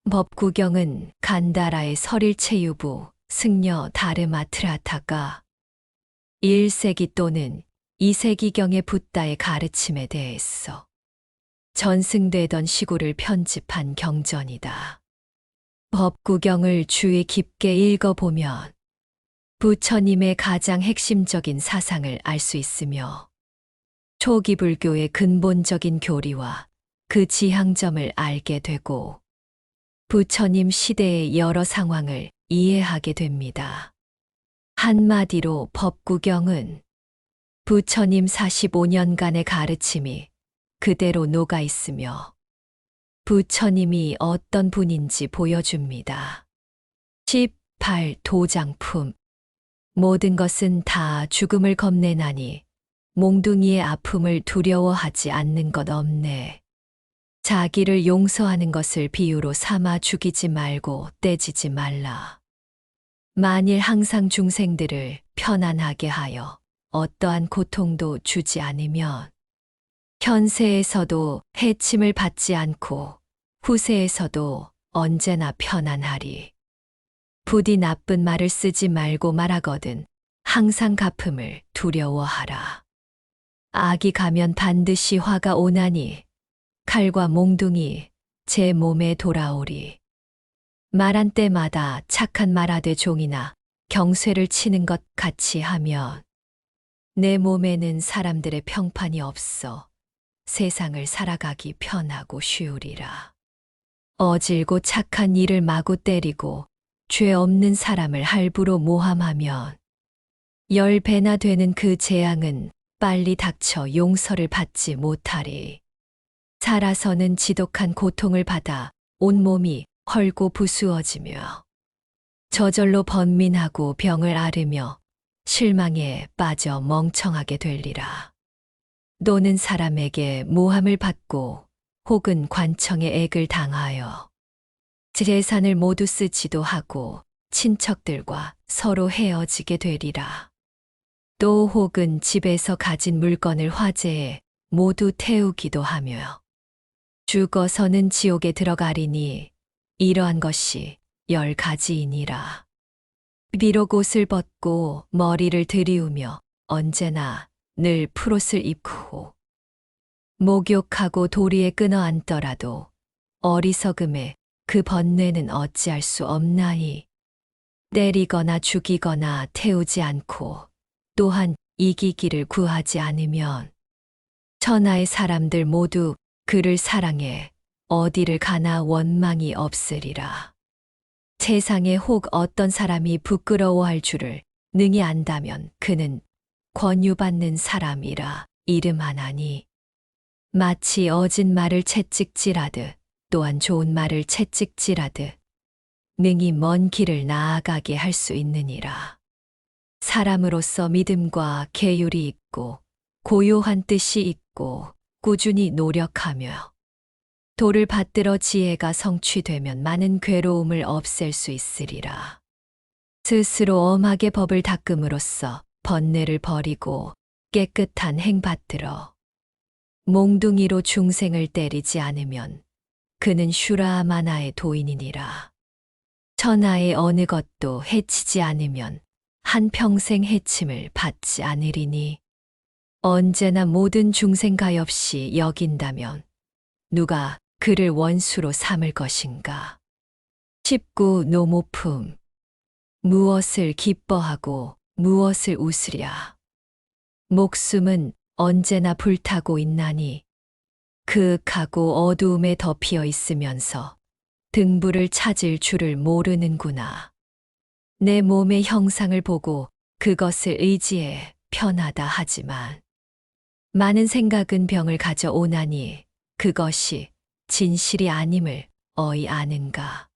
법구경은 간다라의 설일체유부 승려 다르마트라타가 1세기 또는 2세기경의 붓다의 가르침에 대해서 전승되던 시구를 편집한 경전이다. 법구경을 주의 깊게 읽어보면 부처님의 가장 핵심적인 사상을 알 수 있으며 초기 불교의 근본적인 교리와 그 지향점을 알게 되고 부처님 시대의 여러 상황을 이해하게 됩니다. 한마디로 법구경은 부처님 45년간의 가르침이 그대로 녹아 있으며 부처님이 어떤 분인지 보여줍니다. 18. 도장품. 모든 것은 다 죽음을 겁내나니 몽둥이의 아픔을 두려워하지 않는 것 없네. 자기를 용서하는 것을 비유로 삼아 죽이지 말고 떼지지 말라. 만일 항상 중생들을 편안하게 하여 어떠한 고통도 주지 않으면 현세에서도 해침을 받지 않고 후세에서도 언제나 편안하리. 부디 나쁜 말을 쓰지 말고 말하거든 항상 갚음을 두려워하라. 악이 가면 반드시 화가 오나니 칼과 몽둥이 제 몸에 돌아오리. 말한 때마다 착한 말하되 종이나 경쇠를 치는 것 같이 하면 내 몸에는 사람들의 평판이 없어 세상을 살아가기 편하고 쉬우리라. 어질고 착한 이를 마구 때리고 죄 없는 사람을 할부로 모함하면 10배나 되는 그 재앙은 빨리 닥쳐 용서를 받지 못하리. 살아서는 지독한 고통을 받아 온몸이 헐고 부수어지며 저절로 번민하고 병을 앓으며 실망에 빠져 멍청하게 되리라. 노는 사람에게 모함을 받고 혹은 관청의 액을 당하여 재산을 모두 쓰지도 하고 친척들과 서로 헤어지게 되리라. 또 혹은 집에서 가진 물건을 화재에 모두 태우기도 하며 죽어서는 지옥에 들어가리니 이러한 것이 10가지이니라. 비록 옷을 벗고 머리를 들이우며 언제나 늘 풀옷을 입고 목욕하고 도리에 끊어 앉더라도 어리석음에 그 번뇌는 어찌할 수 없나이. 때리거나 죽이거나 태우지 않고 또한 이기기를 구하지 않으면 천하의 사람들 모두 그를 사랑해 어디를 가나 원망이 없으리라. 세상에 혹 어떤 사람이 부끄러워할 줄을 능히 안다면 그는 권유받는 사람이라 이름하나니 마치 어진 말을 채찍질하듯 또한 좋은 말을 채찍질하듯 능히 먼 길을 나아가게 할 수 있느니라. 사람으로서 믿음과 계율이 있고 고요한 뜻이 있고 꾸준히 노력하며 도를 받들어 지혜가 성취되면 많은 괴로움을 없앨 수 있으리라. 스스로 엄하게 법을 닦음으로써 번뇌를 버리고 깨끗한 행 받들어 몽둥이로 중생을 때리지 않으면 그는 슈라마나의 도인이니라. 천하의 어느 것도 해치지 않으면 한평생 해침을 받지 않으리니 언제나 모든 중생 가엾이 여긴다면 누가 그를 원수로 삼을 것인가. 19. 노모품. 무엇을 기뻐하고 무엇을 웃으랴. 목숨은 언제나 불타고 있나니 그윽하고 어두움에 덮여 있으면서 등불을 찾을 줄을 모르는구나. 내 몸의 형상을 보고 그것을 의지해 편하다 하지만 많은 생각은 병을 가져오나니 그것이 진실이 아님을 어이 아는가.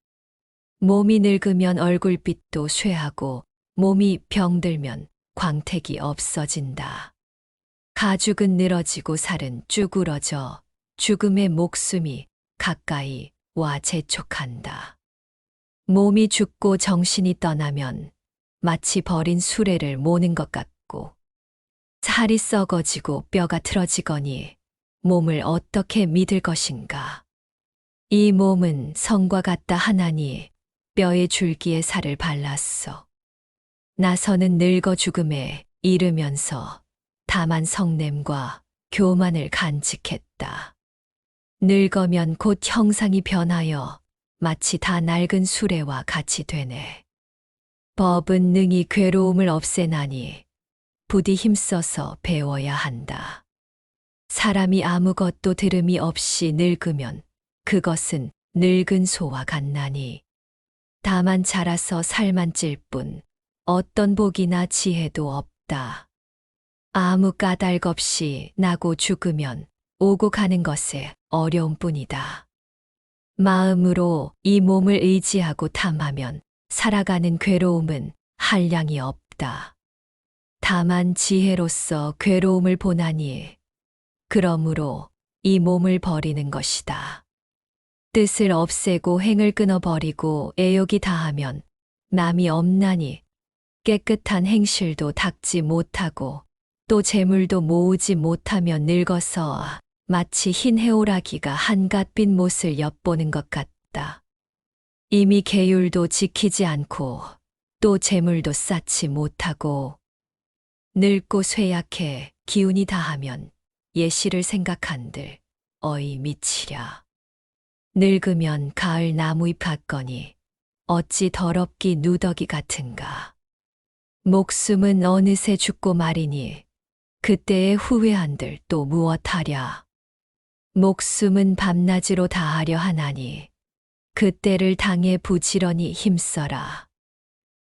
몸이 늙으면 얼굴빛도 쇠하고 몸이 병들면 광택이 없어진다. 가죽은 늘어지고 살은 쭈그러져 죽음의 목숨이 가까이 와 재촉한다. 몸이 죽고 정신이 떠나면 마치 버린 수레를 모는 것 같고 살이 썩어지고 뼈가 틀어지거니 몸을 어떻게 믿을 것인가. 이 몸은 성과 같다 하나니 뼈의 줄기에 살을 발랐어. 나서는 늙어 죽음에 이르면서 다만 성냄과 교만을 간직했다. 늙으면 곧 형상이 변하여 마치 다 낡은 수레와 같이 되네. 법은 능히 괴로움을 없애나니 부디 힘써서 배워야 한다. 사람이 아무것도 들음이 없이 늙으면 그것은 늙은 소와 같나니 다만 자라서 살만 찔 뿐 어떤 복이나 지혜도 없다. 아무 까닭 없이 나고 죽으면 오고 가는 것에 어려움 뿐이다. 마음으로 이 몸을 의지하고 탐하면 살아가는 괴로움은 한량이 없다. 다만 지혜로서 괴로움을 보나니 그러므로 이 몸을 버리는 것이다. 뜻을 없애고 행을 끊어버리고 애욕이 다하면 남이 없나니 깨끗한 행실도 닦지 못하고 또 재물도 모으지 못하면 늙어서 마치 흰 해오라기가 한갓빛 못을 엿보는 것 같다. 이미 계율도 지키지 않고 또 재물도 쌓지 못하고 늙고 쇠약해 기운이 다하면 예시를 생각한들 어이 미치랴. 늙으면 가을 나무잎 같거니 어찌 더럽기 누더기 같은가. 목숨은 어느새 죽고 마리니 그때의 후회한들 또 무엇하랴. 목숨은 밤낮으로 다하려 하나니 그때를 당해 부지런히 힘써라.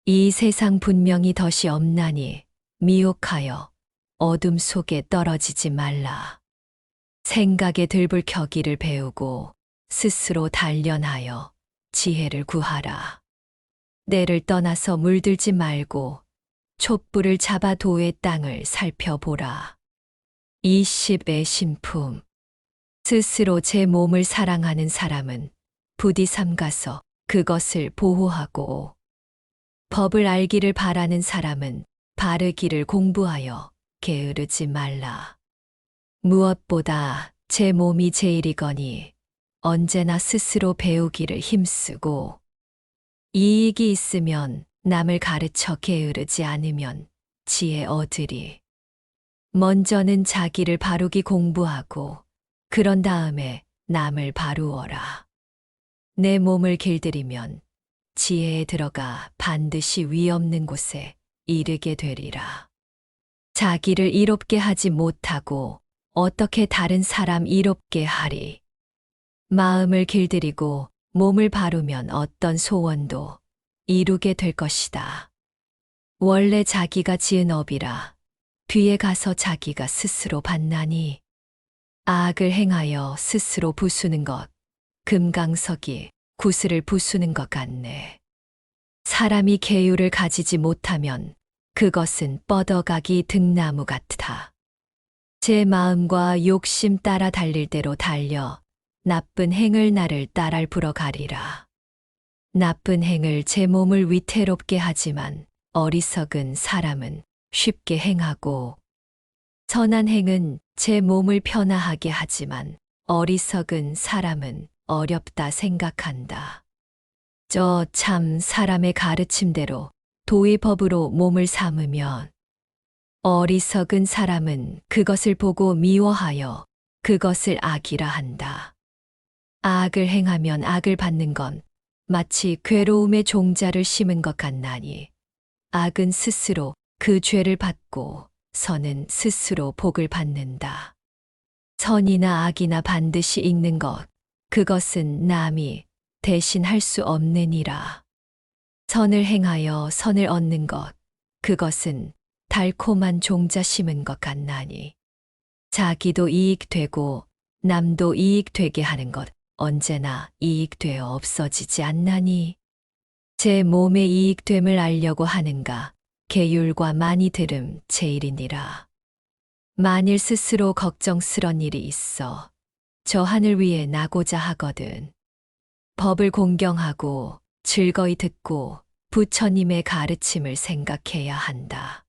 이 세상 분명히 덫이 없나니 미혹하여 어둠 속에 떨어지지 말라. 생각에 들불 켜기를 배우고 스스로 단련하여 지혜를 구하라. 때를 떠나서 물들지 말고 촛불을 잡아 도의 땅을 살펴보라. 20의 신품. 스스로 제 몸을 사랑하는 사람은 부디 삼가서 그것을 보호하고 법을 알기를 바라는 사람은 바르기를 공부하여 게으르지 말라. 무엇보다 제 몸이 제일이거니 언제나 스스로 배우기를 힘쓰고 이익이 있으면 남을 가르쳐 게으르지 않으면 지혜 얻으리. 먼저는 자기를 바르기 공부하고 그런 다음에 남을 바루어라. 내 몸을 길들이면 지혜에 들어가 반드시 위 없는 곳에 이르게 되리라. 자기를 이롭게 하지 못하고 어떻게 다른 사람 이롭게 하리. 마음을 길들이고 몸을 바르면 어떤 소원도 이루게 될 것이다. 원래 자기가 지은 업이라 뒤에 가서 자기가 스스로 받나니 악을 행하여 스스로 부수는 것, 금강석이 구슬을 부수는 것 같네. 사람이 계율을 가지지 못하면 그것은 뻗어가기 등나무 같다. 제 마음과 욕심 따라 달릴 대로 달려 나쁜 행을 나를 따랄 불어가리라. 나쁜 행을 제 몸을 위태롭게 하지만 어리석은 사람은 쉽게 행하고 선한 행은 제 몸을 편하게 하지만 어리석은 사람은 어렵다 생각한다. 저 참 사람의 가르침대로 도의법으로 몸을 삼으면 어리석은 사람은 그것을 보고 미워하여 그것을 악이라 한다. 악을 행하면 악을 받는 건 마치 괴로움의 종자를 심은 것 같나니 악은 스스로 그 죄를 받고 선은 스스로 복을 받는다. 선이나 악이나 반드시 읽는 것, 그것은 남이 대신 할 수 없느니라. 선을 행하여 선을 얻는 것, 그것은 달콤한 종자 심은 것 같나니 자기도 이익되고 남도 이익되게 하는 것 언제나 이익되어 없어지지 않나니 제 몸의 이익됨을 알려고 하는가 계율과 많이 들음 제일이니라. 만일 스스로 걱정스런 일이 있어 저 하늘 위에 나고자 하거든 법을 공경하고 즐거이 듣고 부처님의 가르침을 생각해야 한다.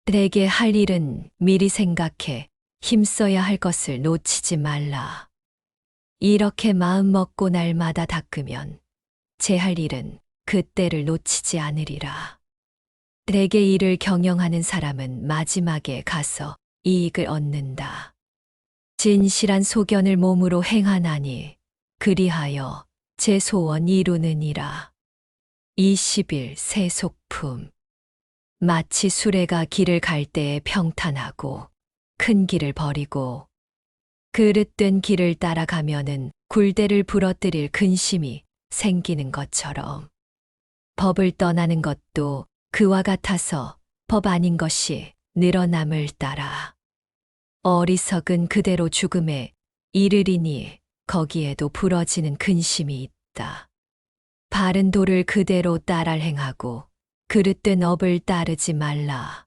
내게 할 일은 미리 생각해 힘써야 할 것을 놓치지 말라. 이렇게 마음 먹고 날마다 닦으면 제 할 일은 그때를 놓치지 않으리라. 대개 이를 경영하는 사람은 마지막에 가서 이익을 얻는다. 진실한 소견을 몸으로 행하나니 그리하여 제 소원 이루느니라. 20일 세속품. 마치 수레가 길을 갈 때에 평탄하고 큰 길을 버리고 그릇된 길을 따라가면은 굴대를 부러뜨릴 근심이 생기는 것처럼 법을 떠나는 것도 그와 같아서 법 아닌 것이 늘어남을 따라 어리석은 그대로 죽음에 이르리니 거기에도 부러지는 근심이 있다. 바른 도를 그대로 따라 행하고 그릇된 업을 따르지 말라.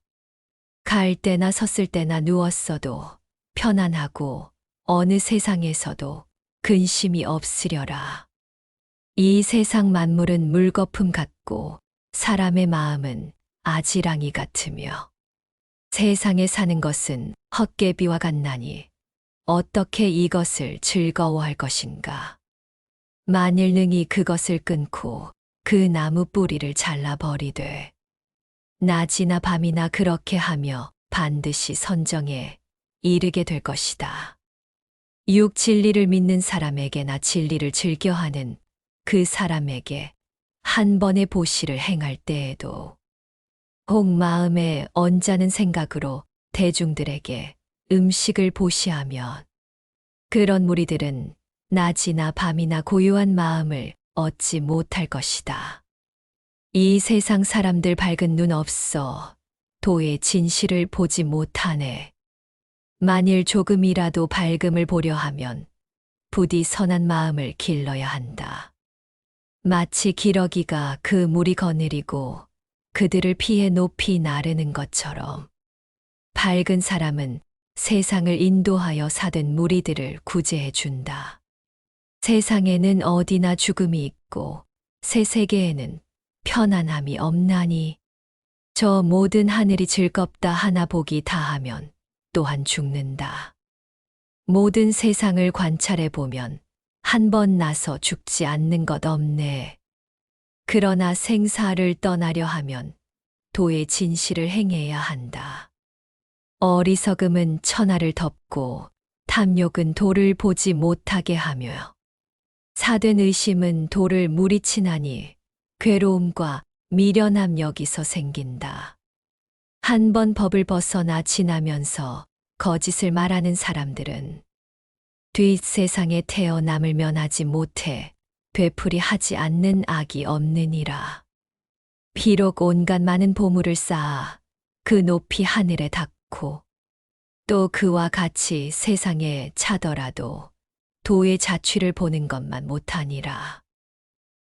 갈 때나 섰을 때나 누웠어도 편안하고 어느 세상에서도 근심이 없으려라. 이 세상 만물은 물거품 같고 사람의 마음은 아지랑이 같으며 세상에 사는 것은 헛개비와 같나니 어떻게 이것을 즐거워할 것인가. 만일 능히 그것을 끊고 그 나무 뿌리를 잘라버리되 낮이나 밤이나 그렇게 하며 반드시 선정에 이르게 될 것이다. 육 진리를 믿는 사람에게나 진리를 즐겨하는 그 사람에게 한 번의 보시를 행할 때에도 혹 마음에 언짢은 생각으로 대중들에게 음식을 보시하면 그런 무리들은 낮이나 밤이나 고요한 마음을 얻지 못할 것이다. 이 세상 사람들 밝은 눈 없어 도의 진실을 보지 못하네. 만일 조금이라도 밝음을 보려 하면 부디 선한 마음을 길러야 한다. 마치 기러기가 그 물이 거느리고 그들을 피해 높이 나르는 것처럼 밝은 사람은 세상을 인도하여 사된 무리들을 구제해 준다. 세상에는 어디나 죽음이 있고 새 세계에는 편안함이 없나니 저 모든 하늘이 즐겁다 하나 복이 다하면 또한 죽는다. 모든 세상을 관찰해 보면 한 번 나서 죽지 않는 것 없네. 그러나 생사를 떠나려 하면 도의 진실을 행해야 한다. 어리석음은 천하를 덮고 탐욕은 도를 보지 못하게 하며 사된 의심은 도를 무리치나니 괴로움과 미련함 여기서 생긴다. 한 번 법을 벗어나 지나면서 거짓을 말하는 사람들은 뒷세상에 태어남을 면하지 못해 되풀이 하지 않는 악이 없느니라. 비록 온갖 많은 보물을 쌓아 그 높이 하늘에 닿고 또 그와 같이 세상에 차더라도 도의 자취를 보는 것만 못하니라.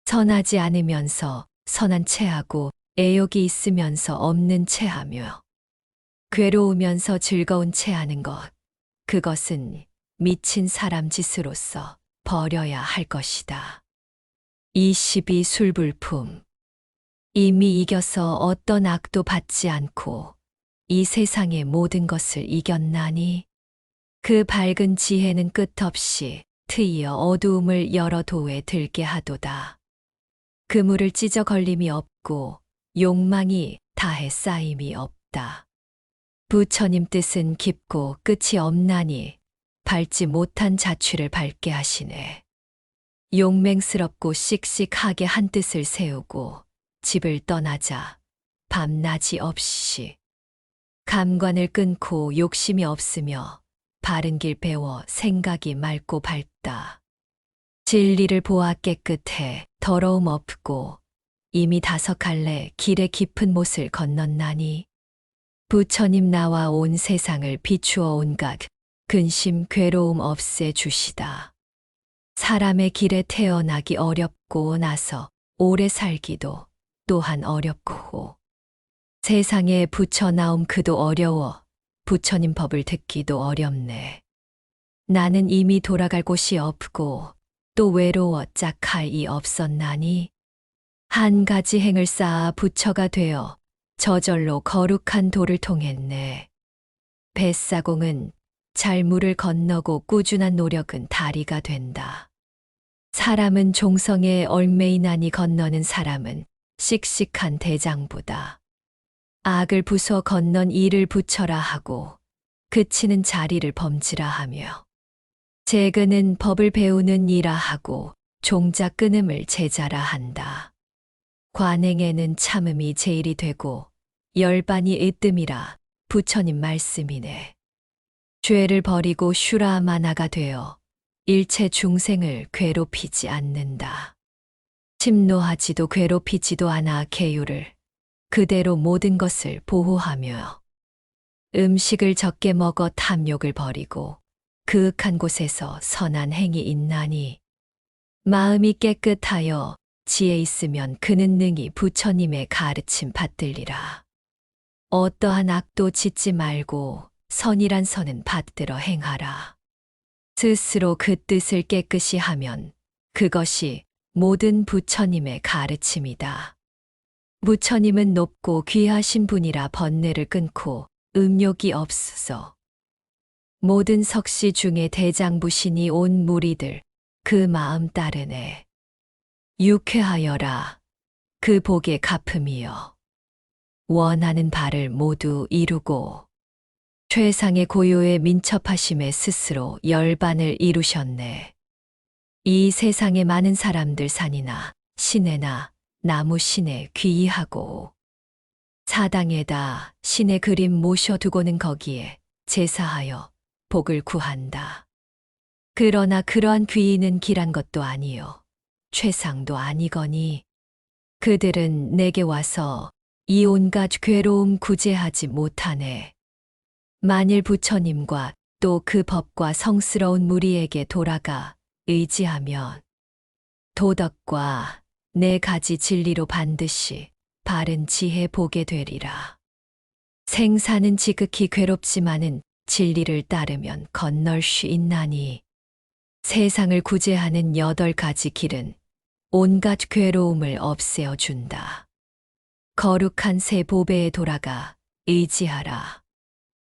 선하지 않으면서 선한 체하고 애욕이 있으면서 없는 체하며 괴로우면서 즐거운 체하는 것, 그것은 미친 사람 짓으로서 버려야 할 것이다. 22 술불품. 이미 이겨서 어떤 악도 받지 않고 이 세상의 모든 것을 이겼나니 그 밝은 지혜는 끝없이 트이어 어두움을 여러 도에 들게 하도다. 그물을 찢어 걸림이 없고 욕망이 다해 쌓임이 없다. 부처님 뜻은 깊고 끝이 없나니 밟지 못한 자취를 밟게 하시네. 용맹스럽고 씩씩하게 한 뜻을 세우고 집을 떠나자 밤낮이 없이 감관을 끊고 욕심이 없으며 바른 길 배워 생각이 맑고 밝다. 진리를 보아 깨끗해 더러움 없고 이미 5갈래 길의 깊은 못을 건넜나니 부처님 나와 온 세상을 비추어 온갖 근심 괴로움 없애 주시다. 사람의 길에 태어나기 어렵고 나서 오래 살기도 또한 어렵고 세상에 부처 나옴 그도 어려워 부처님 법을 듣기도 어렵네. 나는 이미 돌아갈 곳이 없고 또 외로워 짝할 이 없었나니 한 가지 행을 쌓아 부처가 되어 저절로 거룩한 도를 통했네. 뱃사공은 잘 물을 건너고 꾸준한 노력은 다리가 된다. 사람은 종성에 얽매이나니 건너는 사람은 씩씩한 대장부다. 악을 부숴 건넌 이를 붙여라 하고 그치는 자리를 범지라 하며 재근은 법을 배우는 이라 하고 종자 끊음을 제자라 한다. 관행에는 참음이 제일이 되고 열반이 으뜸이라 부처님 말씀이네. 죄를 버리고 슈라마나가 되어 일체 중생을 괴롭히지 않는다. 침노하지도 괴롭히지도 않아 계율을 그대로 모든 것을 보호하며 음식을 적게 먹어 탐욕을 버리고 그윽한 곳에서 선한 행이 있나니 마음이 깨끗하여 지혜 있으면 그는 능히 부처님의 가르침 받들리라. 어떠한 악도 짓지 말고 선이란 선은 받들어 행하라. 스스로 그 뜻을 깨끗이 하면 그것이 모든 부처님의 가르침이다. 부처님은 높고 귀하신 분이라 번뇌를 끊고 음욕이 없으소. 모든 석시 중에 대장부신이 온 무리들 그 마음 따르네. 유쾌하여라. 그 복의 갚음이여. 원하는 바를 모두 이루고 최상의 고요에 민첩하심에 스스로 열반을 이루셨네. 이 세상의 많은 사람들 산이나 시내나 나무 신에 귀의하고 사당에다 신의 그림 모셔두고는 거기에 제사하여 복을 구한다. 그러나 그러한 귀의는 길한 것도 아니요 최상도 아니거니 그들은 내게 와서 이 온갖 괴로움 구제하지 못하네. 만일 부처님과 또 그 법과 성스러운 무리에게 돌아가 의지하면 도덕과 네 가지 진리로 반드시 바른 지혜 보게 되리라. 생사는 지극히 괴롭지만은 진리를 따르면 건널 수 있나니 세상을 구제하는 8가지 길은 온갖 괴로움을 없애어 준다. 거룩한 새 보배에 돌아가 의지하라.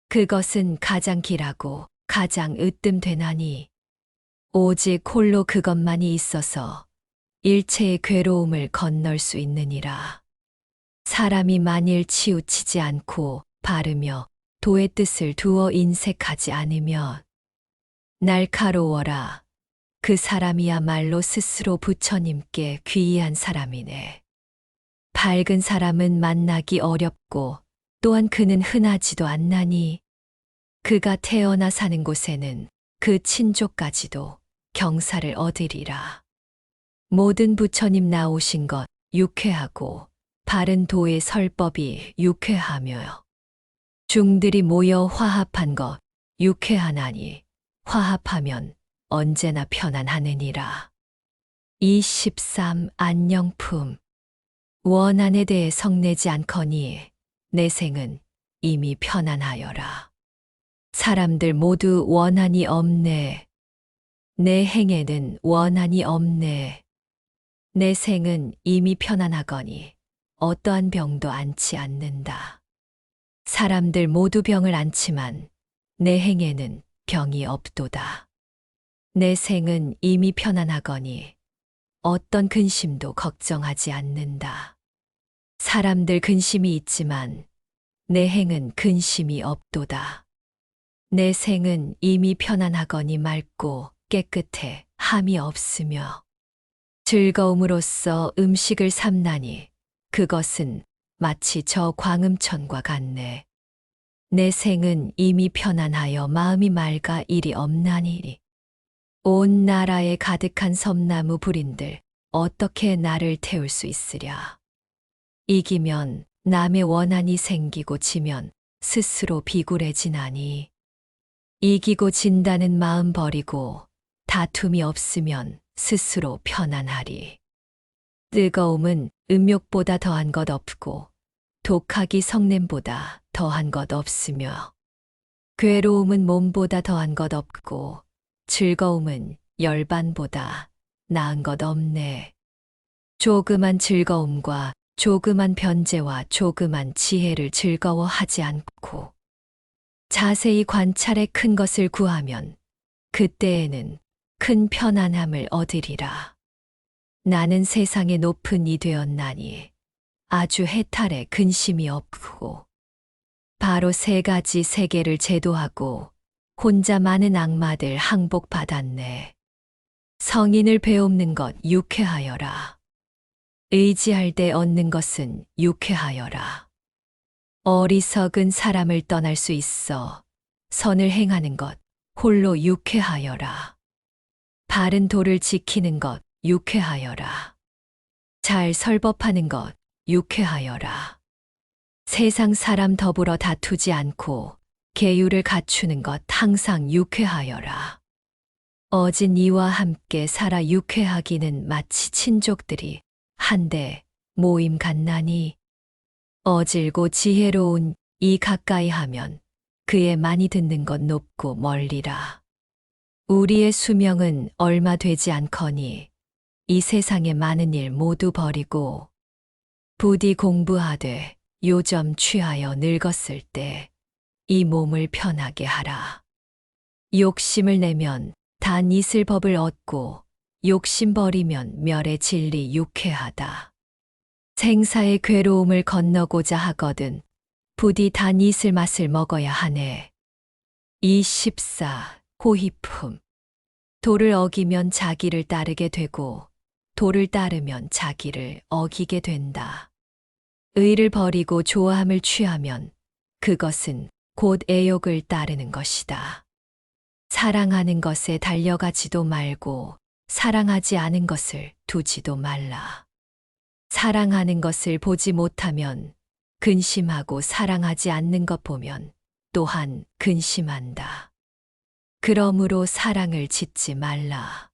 그것은 가장 길하고 가장 으뜸되나니 오직 홀로 그것만이 있어서 일체의 괴로움을 건널 수 있느니라. 사람이 만일 치우치지 않고 바르며 도의 뜻을 두어 인색하지 않으면 날카로워라. 그 사람이야말로 스스로 부처님께 귀의한 사람이네. 밝은 사람은 만나기 어렵고 또한 그는 흔하지도 않나니 그가 태어나 사는 곳에는 그 친족까지도 경사를 얻으리라. 모든 부처님 나오신 것 유쾌하고 바른 도의 설법이 유쾌하며 중들이 모여 화합한 것 유쾌하나니 화합하면 언제나 편안하느니라. 23. 안녕품. 원한에 대해 성내지 않거니 내 생은 이미 편안하여라. 사람들 모두 원한이 없네. 내 행에는 원한이 없네. 내 생은 이미 편안하거니 어떠한 병도 앓지 않는다. 사람들 모두 병을 앓지만 내 행에는 병이 없도다. 내 생은 이미 편안하거니 어떤 근심도 걱정하지 않는다. 사람들 근심이 있지만 내 행은 근심이 없도다. 내 생은 이미 편안하거니 맑고 깨끗해 함이 없으며 즐거움으로써 음식을 삼나니 그것은 마치 저 광음천과 같네. 내 생은 이미 편안하여 마음이 맑아 일이 없나니 온 나라에 가득한 섬나무 불인들 어떻게 나를 태울 수 있으랴. 이기면 남의 원한이 생기고 지면 스스로 비굴해지나니 이기고 진다는 마음 버리고 다툼이 없으면 스스로 편안하리. 뜨거움은 음욕보다 더한 것 없고 독하기 성냄보다 더한 것 없으며 괴로움은 몸보다 더한 것 없고 즐거움은 열반보다 나은 것 없네. 조그만 즐거움과 조그만 변제와 조그만 지혜를 즐거워하지 않고 자세히 관찰해 큰 것을 구하면 그때에는 큰 편안함을 얻으리라. 나는 세상의 높은 이 되었나니 아주 해탈에 근심이 없고 바로 세 가지 세계를 제도하고 혼자 많은 악마들 항복받았네. 성인을 배웁는 것 유쾌하여라. 의지할 때 얻는 것은 유쾌하여라. 어리석은 사람을 떠날 수 있어 선을 행하는 것 홀로 유쾌하여라. 바른 도를 지키는 것 유쾌하여라. 잘 설법하는 것 유쾌하여라. 세상 사람 더불어 다투지 않고 계율을 갖추는 것 항상 유쾌하여라. 어진 이와 함께 살아 유쾌하기는 마치 친족들이 한데 모임 같나니 어질고 지혜로운 이 가까이 하면 그의 많이 듣는 것 높고 멀리라. 우리의 수명은 얼마 되지 않거니 이 세상의 많은 일 모두 버리고 부디 공부하되 요점 취하여 늙었을 때 이 몸을 편하게 하라. 욕심을 내면 단 이슬 법을 얻고 욕심 버리면 멸의 진리 유쾌하다. 생사의 괴로움을 건너고자 하거든 부디 단 이슬 맛을 먹어야 하네. 24. 호희품. 도를 어기면 자기를 따르게 되고 도를 따르면 자기를 어기게 된다. 의를 버리고 좋아함을 취하면 그것은 곧 애욕을 따르는 것이다. 사랑하는 것에 달려가지도 말고 사랑하지 않은 것을 두지도 말라. 사랑하는 것을 보지 못하면 근심하고 사랑하지 않는 것 보면 또한 근심한다. 그러므로 사랑을 짓지 말라.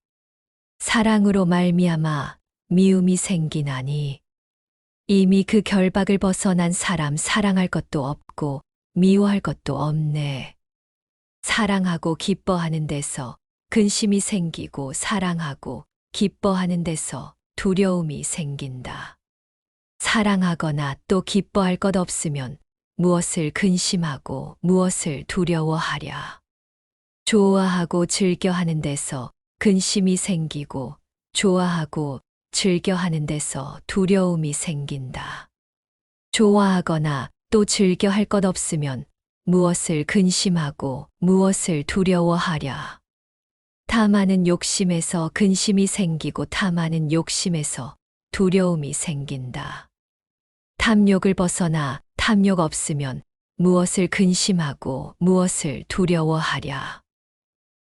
사랑으로 말미암아 미움이 생기나니 이미 그 결박을 벗어난 사람 사랑할 것도 없고 미워할 것도 없네. 사랑하고 기뻐하는 데서 근심이 생기고 사랑하고 기뻐하는 데서 두려움이 생긴다. 사랑하거나 또 기뻐할 것 없으면 무엇을 근심하고 무엇을 두려워하랴. 좋아하고 즐겨하는 데서 근심이 생기고 좋아하고 즐겨하는 데서 두려움이 생긴다. 좋아하거나 또 즐겨할 것 없으면 무엇을 근심하고 무엇을 두려워하랴. 탐하는 욕심에서 근심이 생기고 탐하는 욕심에서 두려움이 생긴다. 탐욕을 벗어나 탐욕 없으면 무엇을 근심하고 무엇을 두려워하랴.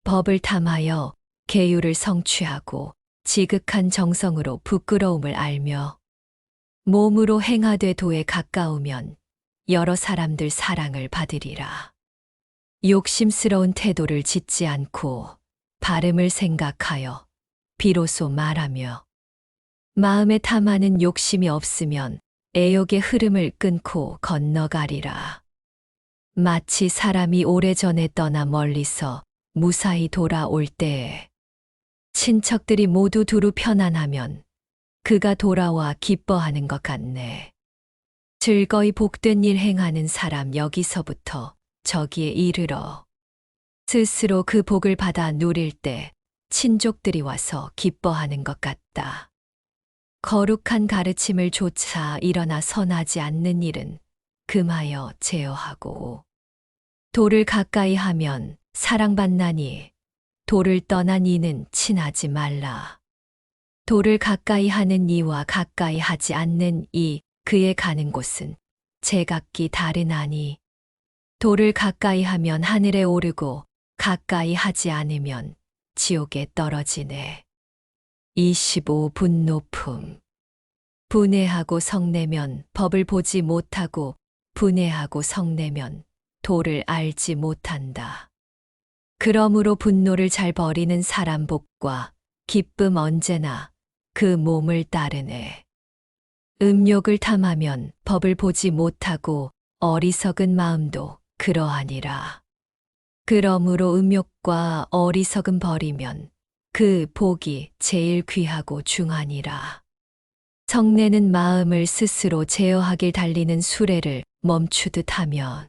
법을 탐하여 계율을 성취하고 지극한 정성으로 부끄러움을 알며 몸으로 행하되 도에 가까우면 여러 사람들 사랑을 받으리라. 욕심스러운 태도를 짓지 않고 바름을 생각하여 비로소 말하며 마음에 탐하는 욕심이 없으면 애욕의 흐름을 끊고 건너가리라. 마치 사람이 오래전에 떠나 멀리서 무사히 돌아올 때에 친척들이 모두 두루 편안하면 그가 돌아와 기뻐하는 것 같네. 즐거이 복된 일 행하는 사람 여기서부터 저기에 이르러 스스로 그 복을 받아 누릴 때 친족들이 와서 기뻐하는 것 같다. 거룩한 가르침을 조차 일어나 선하지 않는 일은 금하여 제어하고 도를 가까이 하면 사랑받나니 도를 떠난 이는 친하지 말라. 도를 가까이 하는 이와 가까이 하지 않는 이 그의 가는 곳은 제각기 다르나니 도를 가까이 하면 하늘에 오르고 가까이 하지 않으면 지옥에 떨어지네. 25. 분노품. 분해하고 성내면 법을 보지 못하고 분해하고 성내면 도를 알지 못한다. 그러므로 분노를 잘 버리는 사람 복과 기쁨 언제나 그 몸을 따르네. 음욕을 탐하면 법을 보지 못하고 어리석은 마음도 그러하니라. 그러므로 음욕과 어리석음 버리면 그 복이 제일 귀하고 중하니라. 성내는 마음을 스스로 제어하길 달리는 수레를 멈추듯 하면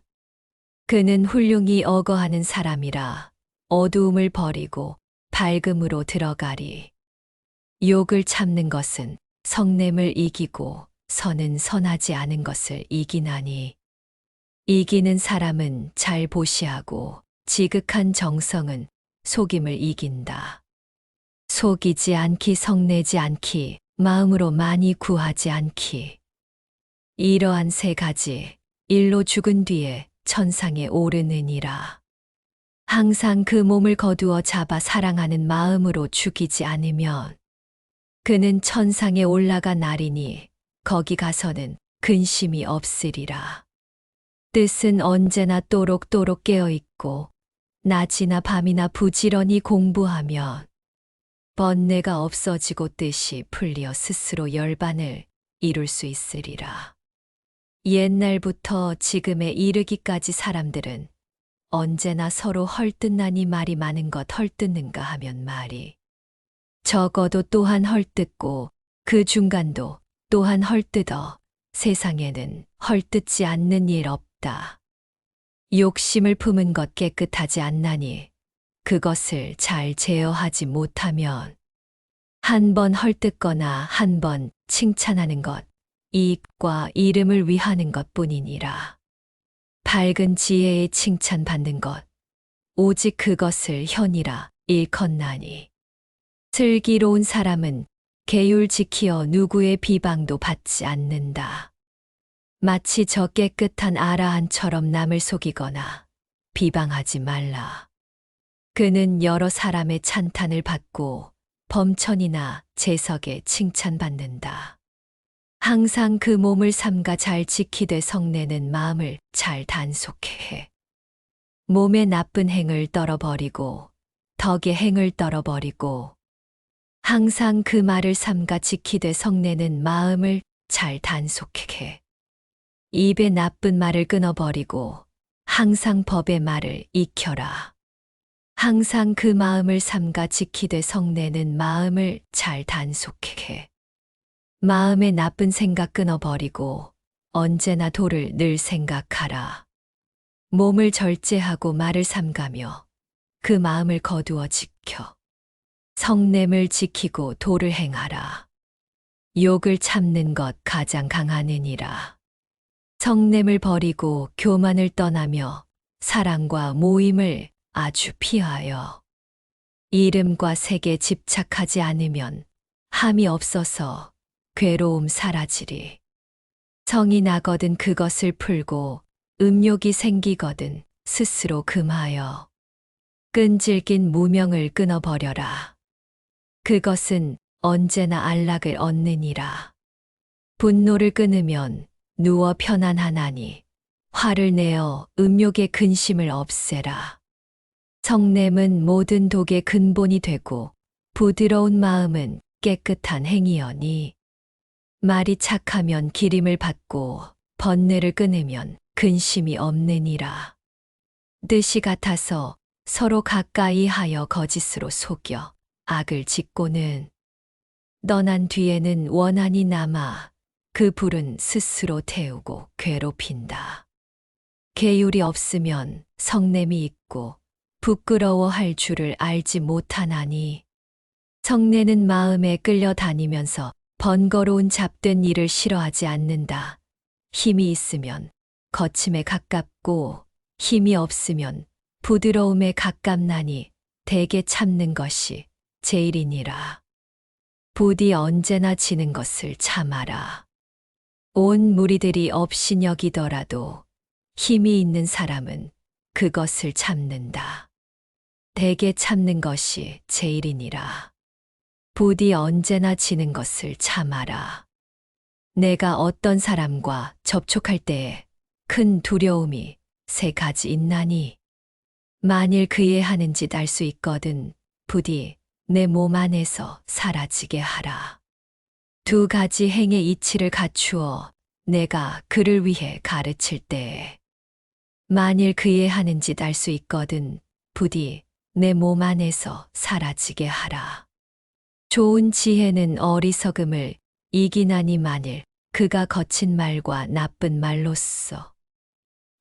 그는 훌륭히 어거하는 사람이라 어두움을 버리고 밝음으로 들어가리. 욕을 참는 것은 성냄을 이기고 선은 선하지 않은 것을 이기나니 이기는 사람은 잘 보시하고 지극한 정성은 속임을 이긴다. 속이지 않기 성내지 않기 마음으로 많이 구하지 않기. 이러한 세 가지 일로 죽은 뒤에 천상에 오르느니라. 항상 그 몸을 거두어 잡아 사랑하는 마음으로 죽이지 않으면 그는 천상에 올라가 나리니 거기 가서는 근심이 없으리라. 뜻은 언제나 또록또록 깨어있고 낮이나 밤이나 부지런히 공부하면 번뇌가 없어지고 뜻이 풀려 스스로 열반을 이룰 수 있으리라. 옛날부터 지금에 이르기까지 사람들은 언제나 서로 헐뜯나니 말이 많은 것 헐뜯는가 하면 말이 적어도 또한 헐뜯고 그 중간도 또한 헐뜯어 세상에는 헐뜯지 않는 일 없다. 욕심을 품은 것 깨끗하지 않나니 그것을 잘 제어하지 못하면 한 번 헐뜯거나 한 번 칭찬하는 것 이익과 이름을 위하는 것뿐이니라. 밝은 지혜의 칭찬받는 것 오직 그것을 현이라 일컫나니 슬기로운 사람은 계율 지키어 누구의 비방도 받지 않는다. 마치 저 깨끗한 아라한처럼 남을 속이거나 비방하지 말라. 그는 여러 사람의 찬탄을 받고 범천이나 재석에 칭찬받는다. 항상 그 몸을 삼가 잘 지키되 성내는 마음을 잘 단속해. 몸의 나쁜 행을 떨어버리고 덕의 행을 떨어버리고 항상 그 말을 삼가 지키되 성내는 마음을 잘 단속해. 입의 나쁜 말을 끊어버리고 항상 법의 말을 익혀라. 항상 그 마음을 삼가 지키되 성내는 마음을 잘 단속해. 마음의 나쁜 생각 끊어버리고 언제나 도를 늘 생각하라. 몸을 절제하고 말을 삼가며 그 마음을 거두어 지켜. 성냄을 지키고 도를 행하라. 욕을 참는 것 가장 강하느니라. 성냄을 버리고 교만을 떠나며 사랑과 모임을 아주 피하여 이름과 색에 집착하지 않으면 함이 없어서 괴로움 사라지리. 성이 나거든 그것을 풀고 음욕이 생기거든 스스로 금하여 끈질긴 무명을 끊어버려라. 그것은 언제나 안락을 얻느니라. 분노를 끊으면 누워 편안하나니 화를 내어 음욕의 근심을 없애라. 성냄은 모든 독의 근본이 되고 부드러운 마음은 깨끗한 행위여니 말이 착하면 기림을 받고 번뇌를 끊으면 근심이 없느니라. 뜻이 같아서 서로 가까이 하여 거짓으로 속여 악을 짓고는 떠난 뒤에는 원한이 남아 그 불은 스스로 태우고 괴롭힌다. 계율이 없으면 성냄이 있고 부끄러워할 줄을 알지 못하나니 성내는 마음에 끌려다니면서 번거로운 잡된 일을 싫어하지 않는다. 힘이 있으면 거침에 가깝고 힘이 없으면 부드러움에 가깝나니 대개 참는 것이 제일이니라. 부디 언제나 지는 것을 참아라. 온 무리들이 업신여기더라도 힘이 있는 사람은 그것을 참는다. 대개 참는 것이 제일이니라. 부디 언제나 지는 것을 참아라. 내가 어떤 사람과 접촉할 때에 큰 두려움이 세 가지 있나니 만일 그의 하는 짓 알 수 있거든 부디 내 몸 안에서 사라지게 하라. 두 가지 행의 이치를 갖추어 내가 그를 위해 가르칠 때에 만일 그의 하는 짓 알 수 있거든 부디 내 몸 안에서 사라지게 하라. 좋은 지혜는 어리석음을 이기나니 만일 그가 거친 말과 나쁜 말로써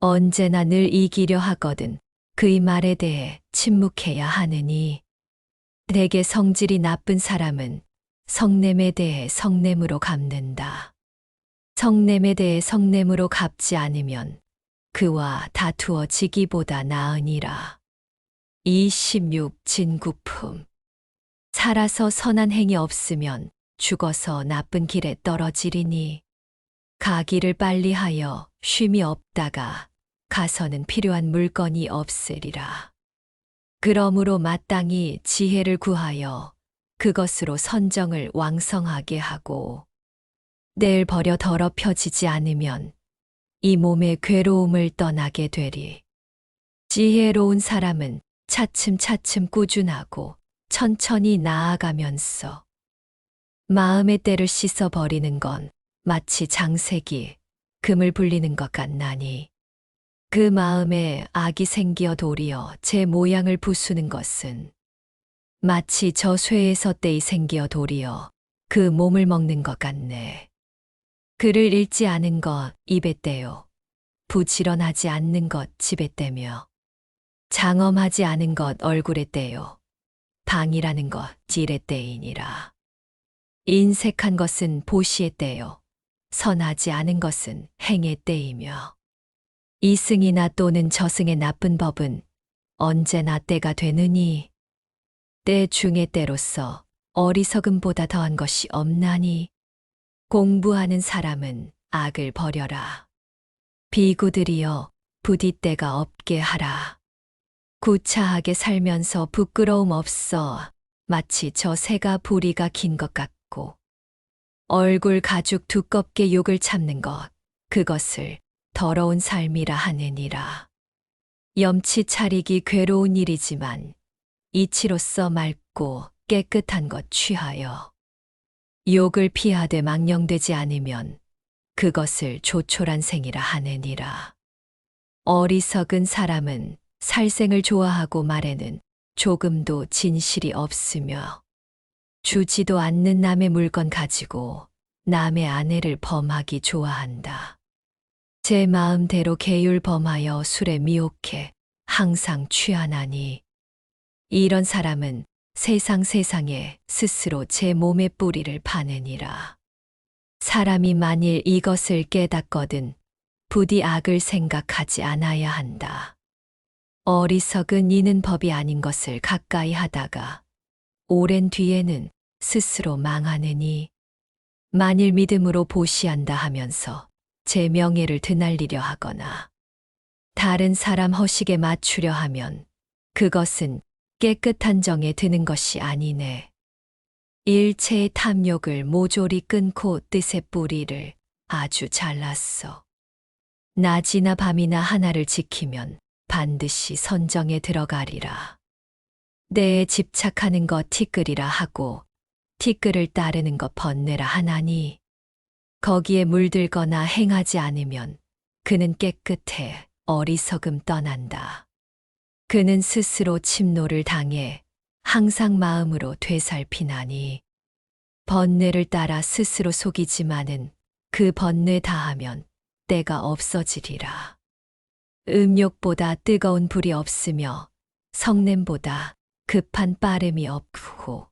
언제나 늘 이기려 하거든 그의 말에 대해 침묵해야 하느니 대개 성질이 나쁜 사람은 성냄에 대해 성냄으로 갚는다. 성냄에 대해 성냄으로 갚지 않으면 그와 다투어지기보다 나으니라. 26 진구품. 살아서 선한 행위 없으면 죽어서 나쁜 길에 떨어지리니 가기를 빨리 하여 쉼이 없다가 가서는 필요한 물건이 없으리라. 그러므로 마땅히 지혜를 구하여 그것으로 선정을 왕성하게 하고 내일 버려 더럽혀지지 않으면 이 몸의 괴로움을 떠나게 되리. 지혜로운 사람은 차츰차츰 꾸준하고 천천히 나아가면서 마음의 때를 씻어버리는 건 마치 장색이 금을 불리는 것 같나니 그 마음에 악이 생기어 도리어 제 모양을 부수는 것은 마치 저 쇠에서 떼이 생기어 도리어 그 몸을 먹는 것 같네. 글을 읽지 않은 것 입에 떼요. 부지런하지 않는 것 집에 떼며 장엄하지 않은 것 얼굴에 떼요. 방이라는 것 질에 떼이니라. 인색한 것은 보시에 떼요. 선하지 않은 것은 행에 떼이며 이승이나 또는 저승의 나쁜 법은 언제나 때가 되느니 때 중의 때로서 어리석음보다 더한 것이 없나니 공부하는 사람은 악을 버려라. 비구들이여 부디 때가 없게 하라. 구차하게 살면서 부끄러움 없어 마치 저 새가 부리가 긴 것 같고 얼굴 가죽 두껍게 욕을 참는 것 그것을 더러운 삶이라 하느니라. 염치 차리기 괴로운 일이지만 이치로써 맑고 깨끗한 것 취하여 욕을 피하되 망령되지 않으면 그것을 조촐한 생이라 하느니라. 어리석은 사람은 살생을 좋아하고 말에는 조금도 진실이 없으며 주지도 않는 남의 물건 가지고 남의 아내를 범하기 좋아한다. 제 마음대로 계율 범하여 술에 미혹해 항상 취하나니 이런 사람은 세상에 스스로 제 몸의 뿌리를 파내니라. 사람이 만일 이것을 깨닫거든 부디 악을 생각하지 않아야 한다. 어리석은 이는 법이 아닌 것을 가까이 하다가 오랜 뒤에는 스스로 망하느니 만일 믿음으로 보시한다 하면서 제 명예를 드날리려 하거나 다른 사람 허식에 맞추려 하면 그것은 깨끗한 정에 드는 것이 아니네. 일체의 탐욕을 모조리 끊고 뜻의 뿌리를 아주 잘랐어. 낮이나 밤이나 하나를 지키면 반드시 선정에 들어가리라. 내에 집착하는 것 티끌이라 하고 티끌을 따르는 것 번뇌라 하나니 거기에 물들거나 행하지 않으면 그는 깨끗해 어리석음 떠난다. 그는 스스로 침노를 당해 항상 마음으로 되살피나니 번뇌를 따라 스스로 속이지만은 그 번뇌 다하면 때가 없어지리라. 음욕보다 뜨거운 불이 없으며 성냄보다 급한 빠름이 없고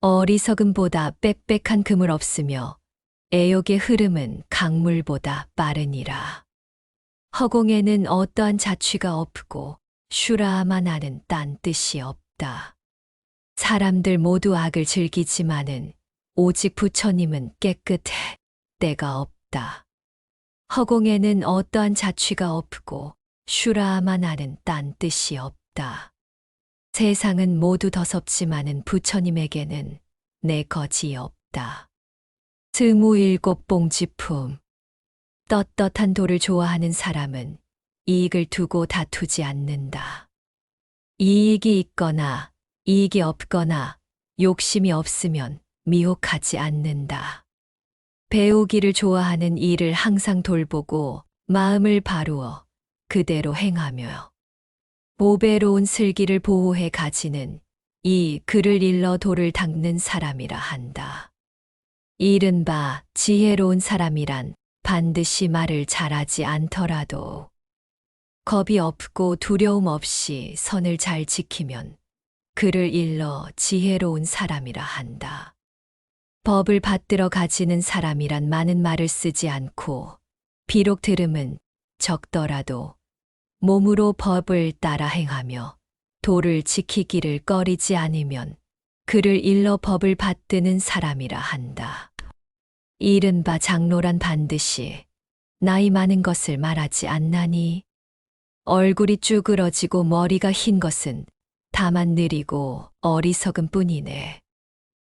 어리석음보다 빽빽한 그물 없으며 애욕의 흐름은 강물보다 빠르니라. 허공에는 어떠한 자취가 없고 슈라만 하는 딴 뜻이 없다. 사람들 모두 악을 즐기지만은 오직 부처님은 깨끗해 때가 없다. 허공에는 어떠한 자취가 없고 슈라만 하는 딴 뜻이 없다. 세상은 모두 더섭지만은 부처님에게는 내 거지 없다. 27 봉지품. 떳떳한 도를 좋아하는 사람은 이익을 두고 다투지 않는다. 이익이 있거나 이익이 없거나 욕심이 없으면 미혹하지 않는다. 배우기를 좋아하는 일을 항상 돌보고 마음을 바루어 그대로 행하며 보배로운 슬기를 보호해 가지는 이 글을 일러 도를 닦는 사람이라 한다. 이른바 지혜로운 사람이란 반드시 말을 잘하지 않더라도 겁이 없고 두려움 없이 선을 잘 지키면 그를 일러 지혜로운 사람이라 한다. 법을 받들어 가지는 사람이란 많은 말을 쓰지 않고 비록 들음은 적더라도 몸으로 법을 따라 행하며 도를 지키기를 꺼리지 않으면 그를 일러 법을 받드는 사람이라 한다. 이른바 장로란 반드시 나이 많은 것을 말하지 않나니 얼굴이 쭈그러지고 머리가 흰 것은 다만 느리고 어리석은 뿐이네.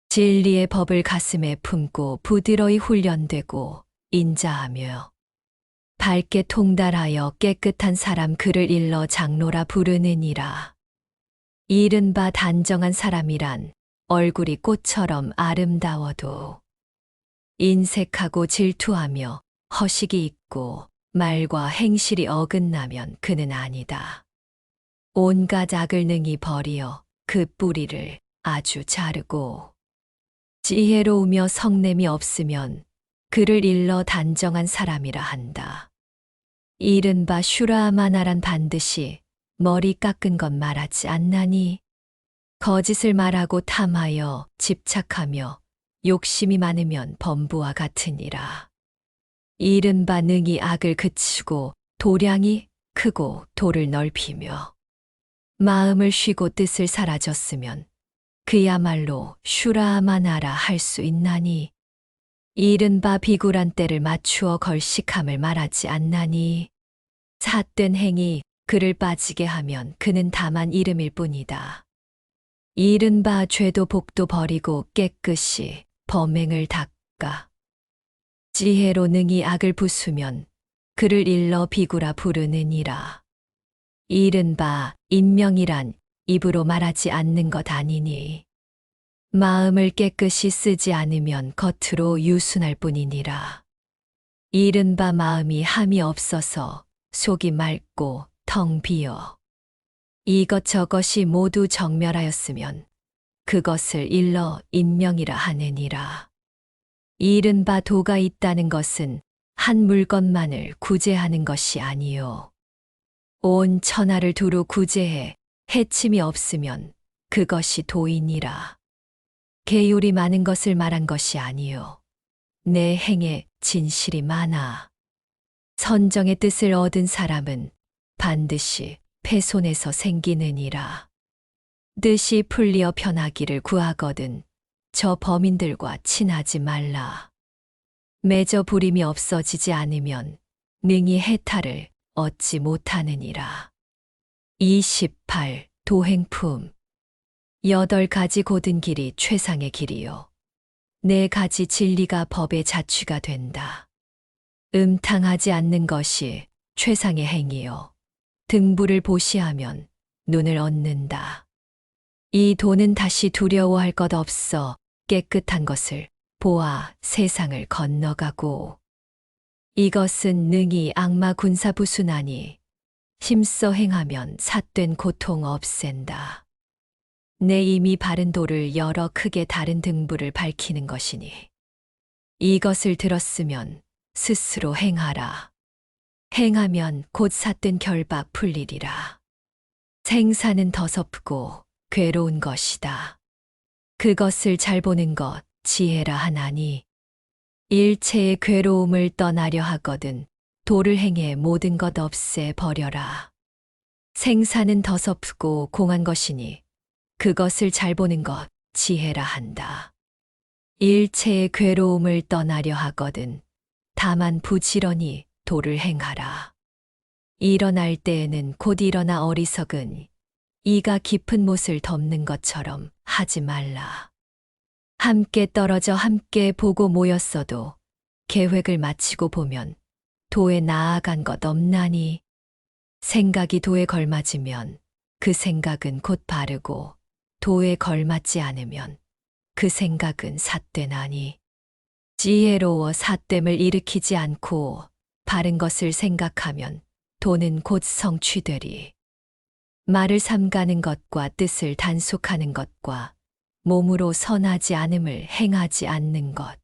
진리의 법을 가슴에 품고 부드러이 훈련되고 인자하며 밝게 통달하여 깨끗한 사람 그를 일러 장로라 부르느니라. 이른바 단정한 사람이란 얼굴이 꽃처럼 아름다워도 인색하고 질투하며 허식이 있고 말과 행실이 어긋나면 그는 아니다. 온갖 악을 능히 버리어 그 뿌리를 아주 자르고 지혜로우며 성냄이 없으면 그를 일러 단정한 사람이라 한다. 이른바 슈라마나란 반드시 머리 깎은 것 말하지 않나니 거짓을 말하고 탐하여 집착하며 욕심이 많으면 범부와 같으니라. 이른바 능히 악을 그치고 도량이 크고 도를 넓히며 마음을 쉬고 뜻을 사라졌으면 그야말로 슈라마나라 할 수 있나니 이른바 비굴한 때를 맞추어 걸식함을 말하지 않나니 삿된 행위 그를 빠지게 하면 그는 다만 이름일 뿐이다. 이른바 죄도 복도 버리고 깨끗이 범행을 닦아 지혜로 능히 악을 부수면 그를 일러 비구라 부르느니라. 이른바 인명이란 입으로 말하지 않는 것 아니니 마음을 깨끗이 쓰지 않으면 겉으로 유순할 뿐이니라. 이른바 마음이 함이 없어서 속이 맑고 텅 비어 이것저것이 모두 정멸하였으면 그것을 일러 인명이라 하느니라. 이른바 도가 있다는 것은 한 물건만을 구제하는 것이 아니요 온 천하를 두루 구제해 해침이 없으면 그것이 도이니라. 계율이 많은 것을 말한 것이 아니요 내 행에 진실이 많아. 선정의 뜻을 얻은 사람은 반드시 패손에서 생기느니라. 뜻이 풀리어 편하기를 구하거든 저 범인들과 친하지 말라. 매저 부림이 없어지지 않으면 능히 해탈을 얻지 못하느니라. 28. 도행품 8가지 고든 길이 최상의 길이요 4가지 진리가 법의 자취가 된다. 음탕하지 않는 것이 최상의 행이요 등불을 보시하면 눈을 얻는다. 이 도는 다시 두려워할 것 없어 깨끗한 것을 보아 세상을 건너가고 이것은 능히 악마 군사 부수나니 힘써 행하면 삿된 고통 없앤다. 내 이미 바른 도를 열어 크게 다른 등불을 밝히는 것이니 이것을 들었으면 스스로 행하라. 행하면 곧 삿된 결박 풀리리라. 생사는 더섭고 괴로운 것이다. 그것을 잘 보는 것 지혜라 하나니 일체의 괴로움을 떠나려 하거든 도를 행해 모든 것 없애 버려라. 생사는 더섭고 공한 것이니 그것을 잘 보는 것 지혜라 한다. 일체의 괴로움을 떠나려 하거든 다만 부지런히 도를 행하라. 일어날 때에는 곧 일어나 어리석은 이가 깊은 못을 덮는 것처럼 하지 말라. 함께 떨어져 함께 보고 모였어도 계획을 마치고 보면 도에 나아간 것 없나니 생각이 도에 걸맞으면 그 생각은 곧 바르고 도에 걸맞지 않으면 그 생각은 삿되나니 지혜로워 삿됨을 일으키지 않고 바른 것을 생각하면 도는 곧 성취되리. 말을 삼가는 것과 뜻을 단속하는 것과 몸으로 선하지 않음을 행하지 않는 것.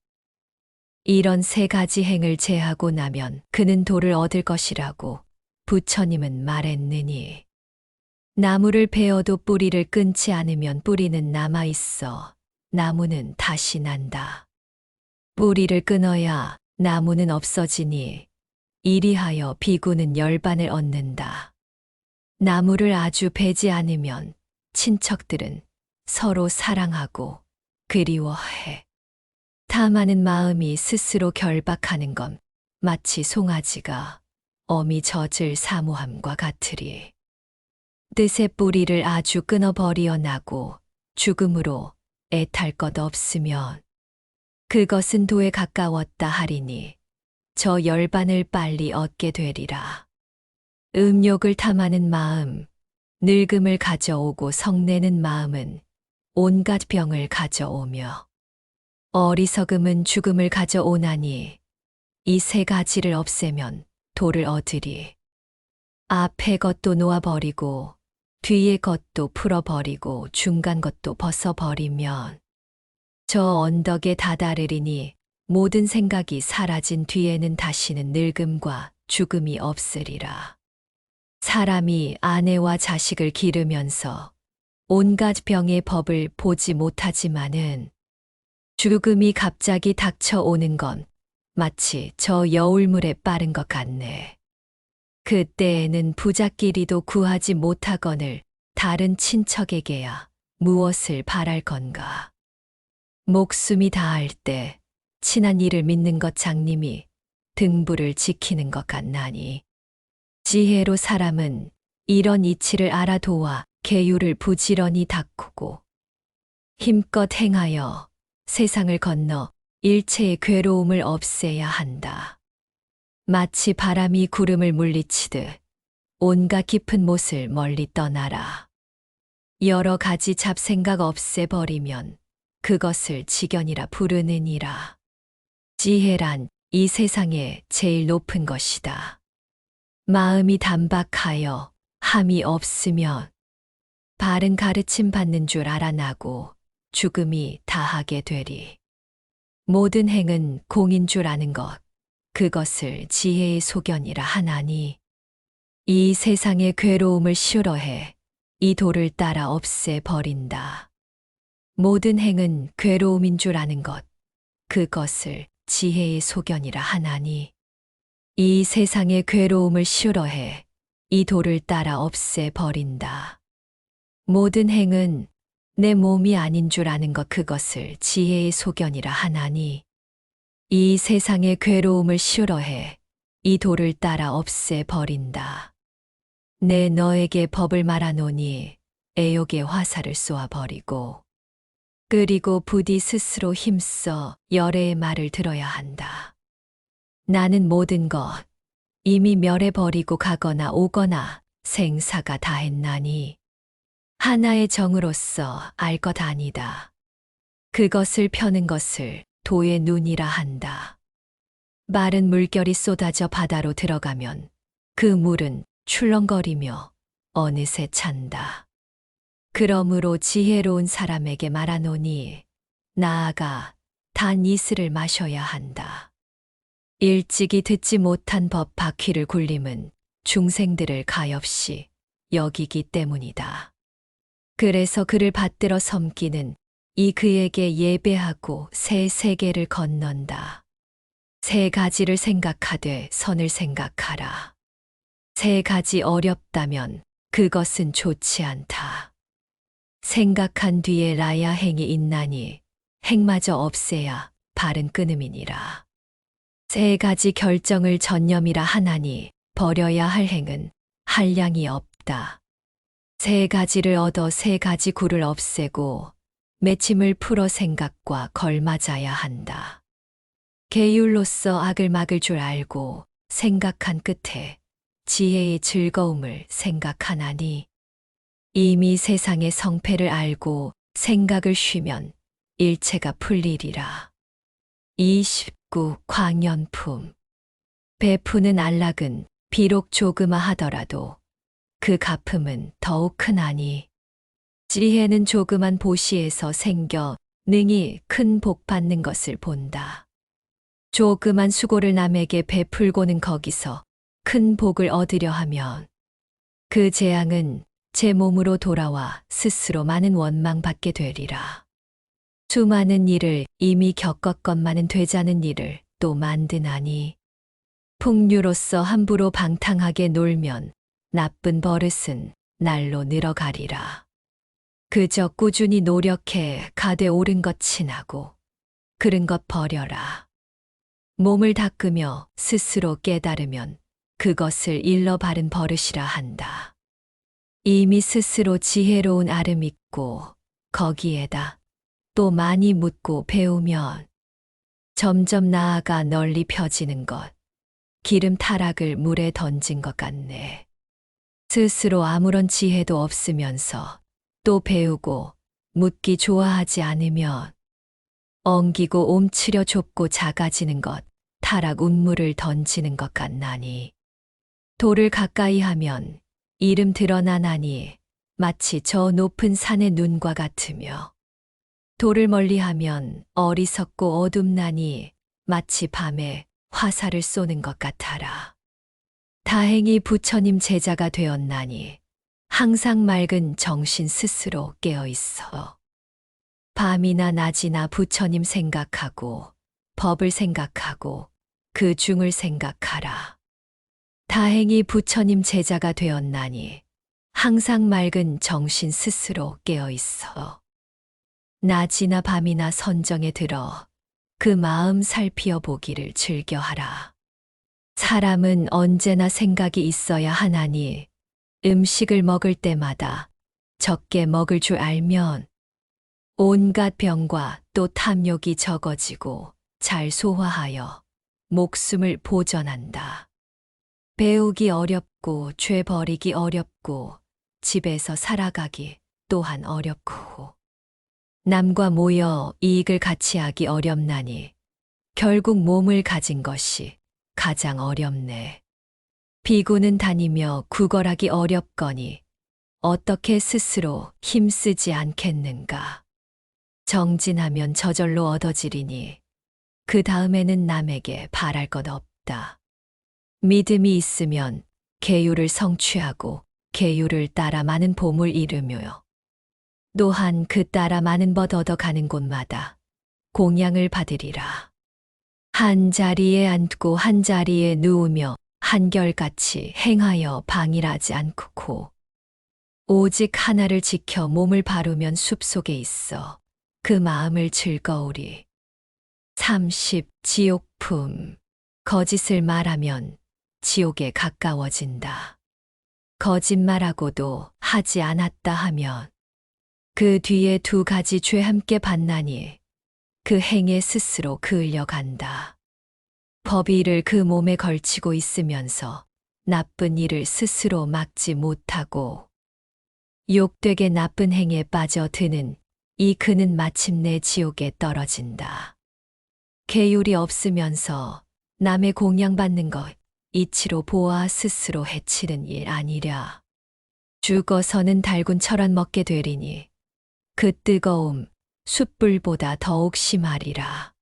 이런 3가지 행을 제하고 나면 그는 도를 얻을 것이라고 부처님은 말했느니 나무를 베어도 뿌리를 끊지 않으면 뿌리는 남아 있어 나무는 다시 난다. 뿌리를 끊어야 나무는 없어지니 이리하여 비구는 열반을 얻는다. 나무를 아주 베지 않으면 친척들은 서로 사랑하고 그리워해. 탐하는 마음이 스스로 결박하는 건 마치 송아지가 어미 젖을 사모함과 같으리. 뜻의 뿌리를 아주 끊어버리어 나고 죽음으로 애탈 것 없으면 그것은 도에 가까웠다 하리니 저 열반을 빨리 얻게 되리라. 음욕을 탐하는 마음, 늙음을 가져오고 성내는 마음은 온갖 병을 가져오며 어리석음은 죽음을 가져오나니 이 세 가지를 없애면 도를 얻으리. 앞의 것도 놓아버리고 뒤의 것도 풀어버리고 중간 것도 벗어버리면 저 언덕에 다다르리니 모든 생각이 사라진 뒤에는 다시는 늙음과 죽음이 없으리라. 사람이 아내와 자식을 기르면서 온갖 병의 법을 보지 못하지만은 죽음이 갑자기 닥쳐오는 건 마치 저 여울물에 빠른 것 같네. 그때에는 부잣끼리도 구하지 못하거늘 다른 친척에게야 무엇을 바랄 건가. 목숨이 다할 때 친한 이를 믿는 것 장님이 등불을 지키는 것 같나니 지혜로 사람은 이런 이치를 알아도와 계율을 부지런히 닦고 힘껏 행하여 세상을 건너 일체의 괴로움을 없애야 한다. 마치 바람이 구름을 물리치듯 온갖 깊은 못을 멀리 떠나라. 여러 가지 잡생각 없애버리면 그것을 지견이라 부르느니라. 지혜란 이 세상에 제일 높은 것이다. 마음이 단박하여 함이 없으면 바른 가르침 받는 줄 알아나고 죽음이 다하게 되리. 모든 행은 공인 줄 아는 것, 그것을 지혜의 소견이라 하나니 이 세상의 괴로움을 싫어해 이 도를 따라 없애버린다. 모든 행은 괴로움인 줄 아는 것, 그것을 지혜의 소견이라 하나니 이 세상의 괴로움을 싫어해 이 도를 따라 없애버린다. 모든 행은 내 몸이 아닌 줄 아는 것 그것을 지혜의 소견이라 하나니 이 세상의 괴로움을 싫어해 이 도를 따라 없애버린다. 내 너에게 법을 말하노니 애욕의 화살을 쏘아버리고 그리고 부디 스스로 힘써 열애의 말을 들어야 한다. 나는 모든 것 이미 멸해버리고 가거나 오거나 생사가 다했나니 하나의 정으로서 알 것 아니다. 그것을 펴는 것을 도의 눈이라 한다. 마른 물결이 쏟아져 바다로 들어가면 그 물은 출렁거리며 어느새 찬다. 그러므로 지혜로운 사람에게 말하노니 나아가 단 이슬을 마셔야 한다. 일찍이 듣지 못한 법 바퀴를 굴림은 중생들을 가엾이 여기기 때문이다. 그래서 그를 받들어 섬기는 이 그에게 예배하고 새 세계를 건넌다. 세 가지를 생각하되 선을 생각하라. 세 가지 어렵다면 그것은 좋지 않다. 생각한 뒤에 라야 행이 있나니 행마저 없애야 발은 끊음이니라. 세 가지 결정을 전념이라 하나니 버려야 할 행은 한량이 없다. 세 가지를 얻어 세 가지 굴을 없애고 맺힘을 풀어 생각과 걸맞아야 한다. 계율로서 악을 막을 줄 알고 생각한 끝에 지혜의 즐거움을 생각하나니 이미 세상의 성패를 알고 생각을 쉬면 일체가 풀리리라. 29. 광연품. 베푸는 안락은 비록 조그마하더라도 그 갚음은 더욱 크나니 지혜는 조그만 보시에서 생겨 능히 큰 복 받는 것을 본다. 조그만 수고를 남에게 베풀고는 거기서 큰 복을 얻으려 하면 그 재앙은 제 몸으로 돌아와 스스로 많은 원망받게 되리라. 수많은 일을 이미 겪었건만은 되자는 일을 또 만드나니 풍류로서 함부로 방탕하게 놀면 나쁜 버릇은 날로 늘어가리라. 그저 꾸준히 노력해 가되 옳은 것 친하고 그른 것 버려라. 몸을 닦으며 스스로 깨달으면 그것을 일러 바른 버릇이라 한다. 이미 스스로 지혜로운 알음 있고 거기에다 또 많이 묻고 배우면 점점 나아가 널리 펴지는 것, 기름 타락을 물에 던진 것 같네. 스스로 아무런 지혜도 없으면서 또 배우고 묻기 좋아하지 않으면 엉기고 옴츠려 좁고 작아지는 것, 타락 운물을 던지는 것 같나니 돌을 가까이 하면 이름 드러나나니 마치 저 높은 산의 눈과 같으며 돌을 멀리하면 어리석고 어둡나니 마치 밤에 화살을 쏘는 것 같아라. 다행히 부처님 제자가 되었나니 항상 맑은 정신 스스로 깨어 있어. 밤이나 낮이나 부처님 생각하고 법을 생각하고 그 중을 생각하라. 다행히 부처님 제자가 되었나니 항상 맑은 정신 스스로 깨어 있어. 낮이나 밤이나 선정에 들어 그 마음 살피어 보기를 즐겨하라. 사람은 언제나 생각이 있어야 하나니 음식을 먹을 때마다 적게 먹을 줄 알면 온갖 병과 또 탐욕이 적어지고 잘 소화하여 목숨을 보전한다. 배우기 어렵고 죄 버리기 어렵고 집에서 살아가기 또한 어렵고 남과 모여 이익을 같이 하기 어렵나니 결국 몸을 가진 것이 가장 어렵네. 비구는 다니며 구걸하기 어렵거니 어떻게 스스로 힘쓰지 않겠는가. 정진하면 저절로 얻어지리니 그 다음에는 남에게 바랄 것 없다. 믿음이 있으면 계율을 성취하고 계율을 따라 많은 보물 이루며 또한 그 따라 많은 벗 얻어가는 곳마다 공양을 받으리라. 한 자리에 앉고 한 자리에 누우며 한결같이 행하여 방일하지 않고 오직 하나를 지켜 몸을 바르면 숲속에 있어 그 마음을 즐거우리. 30. 지옥품. 거짓을 말하면 지옥에 가까워진다. 거짓말하고도 하지 않았다 하면 그 뒤에 두 가지 죄 함께 받나니 그 행에 스스로 그을려간다. 법의를 그 몸에 걸치고 있으면서 나쁜 일을 스스로 막지 못하고 욕되게 나쁜 행에 빠져드는 이 그는 마침내 지옥에 떨어진다. 계율이 없으면서 남의 공양받는 것 이치로 보아 스스로 해치는 일 아니랴. 죽어서는 달군 철원 먹게 되리니 그 뜨거움 숯불보다 더욱 심하리라.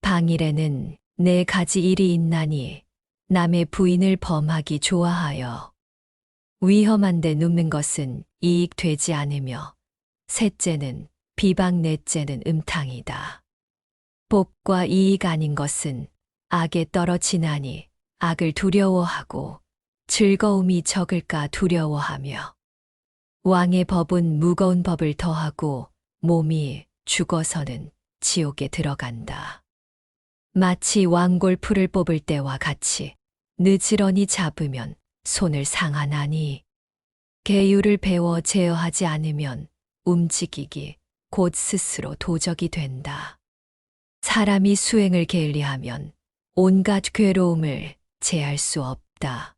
방일에는 네 가지 일이 있나니 남의 부인을 범하기 좋아하여 위험한데 눕는 것은 이익되지 않으며 셋째는 비방 넷째는 음탕이다. 복과 이익 아닌 것은 악에 떨어지나니 악을 두려워하고 즐거움이 적을까 두려워하며 왕의 법은 무거운 법을 더하고 몸이 죽어서는 지옥에 들어간다. 마치 왕골 풀을 뽑을 때와 같이 느지런히 잡으면 손을 상하나니 계율을 배워 제어하지 않으면 움직이기 곧 스스로 도적이 된다. 사람이 수행을 게을리하면 온갖 괴로움을 제할 수 없다.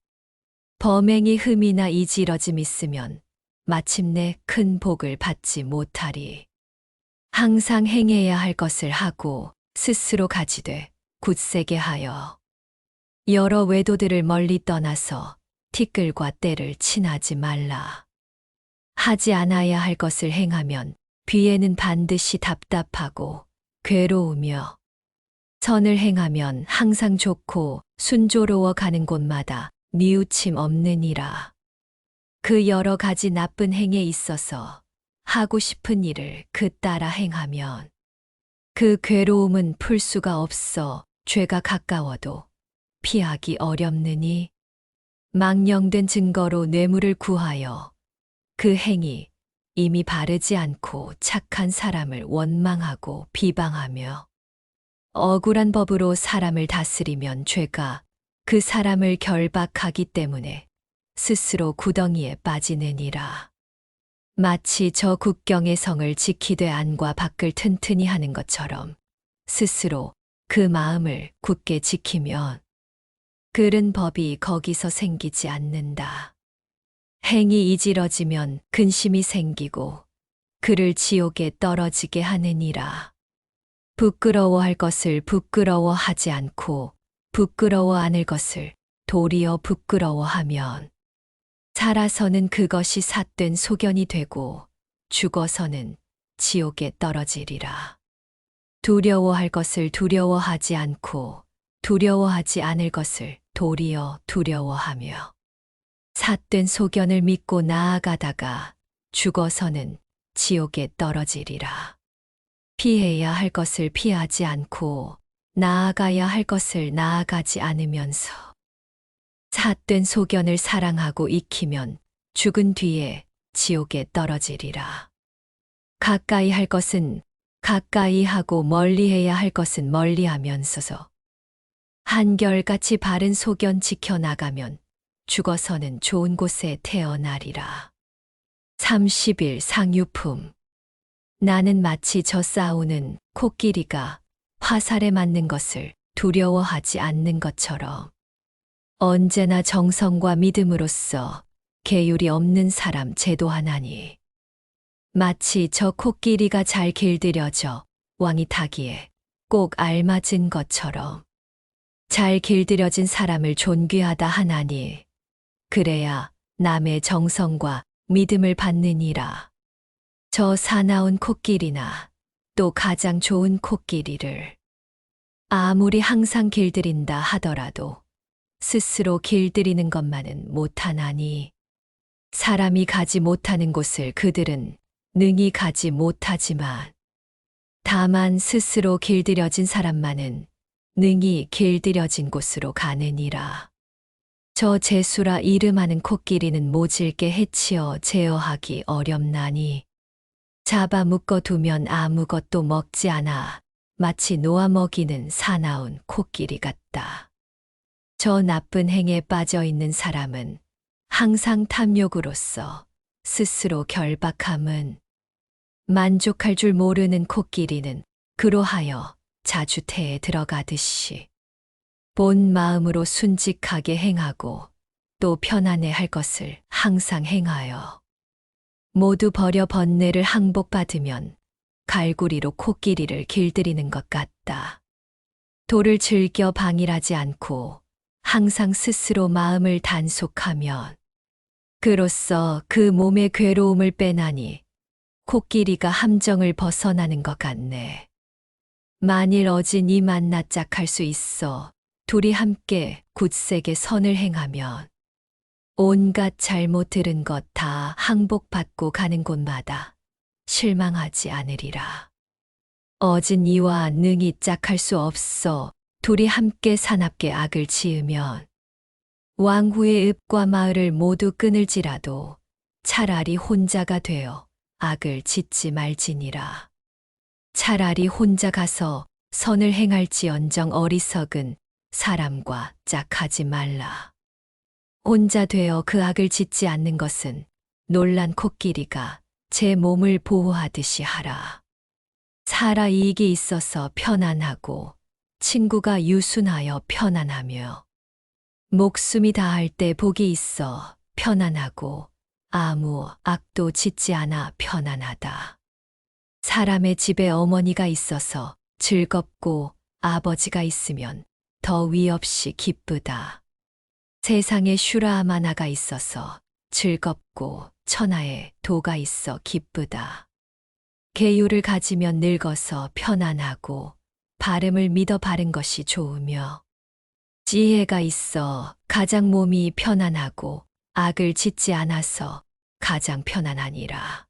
범행이 흠이나 이지러짐 있으면 마침내 큰 복을 받지 못하리. 항상 행해야 할 것을 하고 스스로 가지되 굳세게 하여 여러 외도들을 멀리 떠나서 티끌과 때를 친하지 말라. 하지 않아야 할 것을 행하면 뒤에는 반드시 답답하고 괴로우며 선을 행하면 항상 좋고 순조로워 가는 곳마다 뉘우침 없느니라. 그 여러 가지 나쁜 행에 있어서 하고 싶은 일을 그 따라 행하면 그 괴로움은 풀 수가 없어 죄가 가까워도 피하기 어렵느니 망령된 증거로 뇌물을 구하여 그 행이 이미 바르지 않고 착한 사람을 원망하고 비방하며 억울한 법으로 사람을 다스리면 죄가 그 사람을 결박하기 때문에 스스로 구덩이에 빠지느니라. 마치 저 국경의 성을 지키되 안과 밖을 튼튼히 하는 것처럼 스스로 그 마음을 굳게 지키면 그른 법이 거기서 생기지 않는다. 행이 이지러지면 근심이 생기고 그를 지옥에 떨어지게 하느니라. 부끄러워할 것을 부끄러워하지 않고 부끄러워 않을 것을 도리어 부끄러워하면 살아서는 그것이 삿된 소견이 되고 죽어서는 지옥에 떨어지리라. 두려워할 것을 두려워하지 않고 두려워하지 않을 것을 도리어 두려워하며 삿된 소견을 믿고 나아가다가 죽어서는 지옥에 떨어지리라. 피해야 할 것을 피하지 않고 나아가야 할 것을 나아가지 않으면서 삿된 소견을 사랑하고 익히면 죽은 뒤에 지옥에 떨어지리라. 가까이 할 것은 가까이 하고 멀리해야 할 것은 멀리하면서서 한결같이 바른 소견 지켜나가면 죽어서는 좋은 곳에 태어나리라. 30일 상유품. 나는 마치 저 싸우는 코끼리가 화살에 맞는 것을 두려워하지 않는 것처럼 언제나 정성과 믿음으로써 계율이 없는 사람 제도하나니 마치 저 코끼리가 잘 길들여져 왕이 타기에 꼭 알맞은 것처럼 잘 길들여진 사람을 존귀하다 하나니 그래야 남의 정성과 믿음을 받느니라. 저 사나운 코끼리나 또 가장 좋은 코끼리를 아무리 항상 길들인다 하더라도 스스로 길들이는 것만은 못하나니 사람이 가지 못하는 곳을 그들은 능히 가지 못하지만 다만 스스로 길들여진 사람만은 능히 길들여진 곳으로 가느니라. 저 제수라 이름하는 코끼리는 모질게 해치어 제어하기 어렵나니 잡아 묶어두면 아무것도 먹지 않아 마치 놓아 먹이는 사나운 코끼리 같다. 저 나쁜 행에 빠져 있는 사람은 항상 탐욕으로써 스스로 결박함은 만족할 줄 모르는 코끼리는 그로하여 자주태에 들어가듯이 본 마음으로 순직하게 행하고 또 편안해 할 것을 항상 행하여 모두 버려 번뇌를 항복받으면 갈구리로 코끼리를 길들이는 것 같다. 도를 즐겨 방일하지 않고 항상 스스로 마음을 단속하면 그로써 그 몸의 괴로움을 빼나니 코끼리가 함정을 벗어나는 것 같네. 만일 어진이 만나 짝할 수 있어 둘이 함께 굳세게 선을 행하면 온갖 잘못 들은 것 다 항복받고 가는 곳마다 실망하지 않으리라. 어진 이와 능히 짝할 수 없어 둘이 함께 사납게 악을 지으면 왕후의 읍과 마을을 모두 끊을지라도 차라리 혼자가 되어 악을 짓지 말지니라. 차라리 혼자 가서 선을 행할지언정 어리석은 사람과 짝하지 말라. 혼자 되어 그 악을 짓지 않는 것은 놀란 코끼리가 제 몸을 보호하듯이 하라. 살아 이익이 있어서 편안하고 친구가 유순하여 편안하며 목숨이 다할 때 복이 있어 편안하고 아무 악도 짓지 않아 편안하다. 사람의 집에 어머니가 있어서 즐겁고 아버지가 있으면 더위 없이 기쁘다. 세상에 슈라아마나가 있어서 즐겁고 천하에 도가 있어 기쁘다. 계율을 가지면 늙어서 편안하고 바름을 믿어 바른 것이 좋으며 지혜가 있어 가장 몸이 편안하고 악을 짓지 않아서 가장 편안하니라.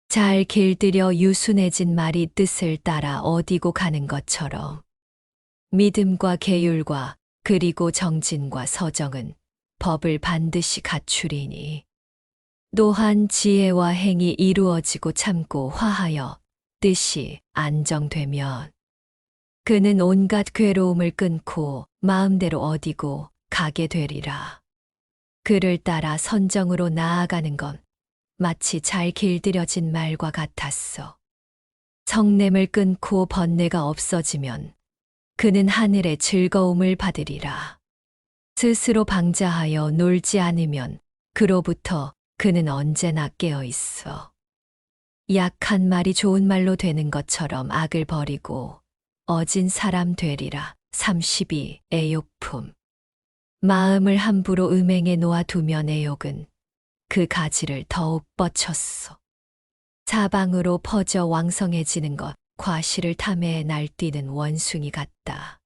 잘 길들여 유순해진 말이 뜻을 따라 어디고 가는 것처럼 믿음과 계율과 그리고 정진과 서정은 법을 반드시 갖추리니 또한 지혜와 행이 이루어지고 참고 화하여 뜻이 안정되면 그는 온갖 괴로움을 끊고 마음대로 어디고 가게 되리라. 그를 따라 선정으로 나아가는 건 마치 잘 길들여진 말과 같았어. 성냄을 끊고 번뇌가 없어지면 그는 하늘의 즐거움을 받으리라. 스스로 방자하여 놀지 않으면 그로부터 그는 언제나 깨어 있어. 약한 말이 좋은 말로 되는 것처럼 악을 버리고 어진 사람 되리라. 32. 애욕품. 마음을 함부로 음행에 놓아두면 애욕은 그 가지를 더욱 뻗쳤어. 사방으로 퍼져 왕성해지는 것, 과실을 탐해 날뛰는 원숭이 같다.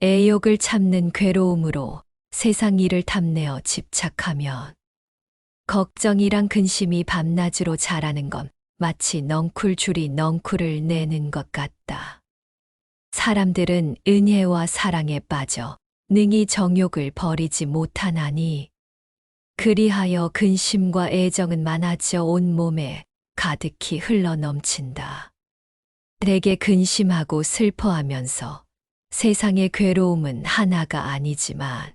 애욕을 참는 괴로움으로 세상 일을 탐내어 집착하면 걱정이랑 근심이 밤낮으로 자라는 건 마치 넝쿨줄이 넝쿨을 내는 것 같다. 사람들은 은혜와 사랑에 빠져 능히 정욕을 버리지 못하나니 그리하여 근심과 애정은 많아져 온 몸에 가득히 흘러넘친다. 되게 근심하고 슬퍼하면서 세상의 괴로움은 하나가 아니지만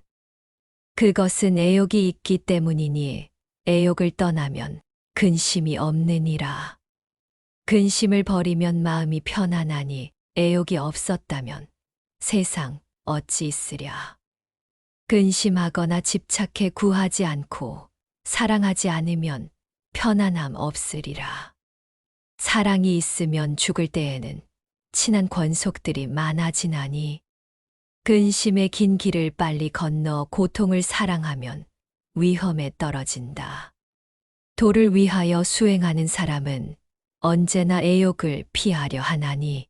그것은 애욕이 있기 때문이니 애욕을 떠나면 근심이 없느니라. 근심을 버리면 마음이 편안하니 애욕이 없었다면 세상 어찌 있으랴. 근심하거나 집착해 구하지 않고 사랑하지 않으면 편안함 없으리라. 사랑이 있으면 죽을 때에는 친한 권속들이 많아지나니 근심의 긴 길을 빨리 건너 고통을 사랑하면 위험에 떨어진다. 도를 위하여 수행하는 사람은 언제나 애욕을 피하려 하나니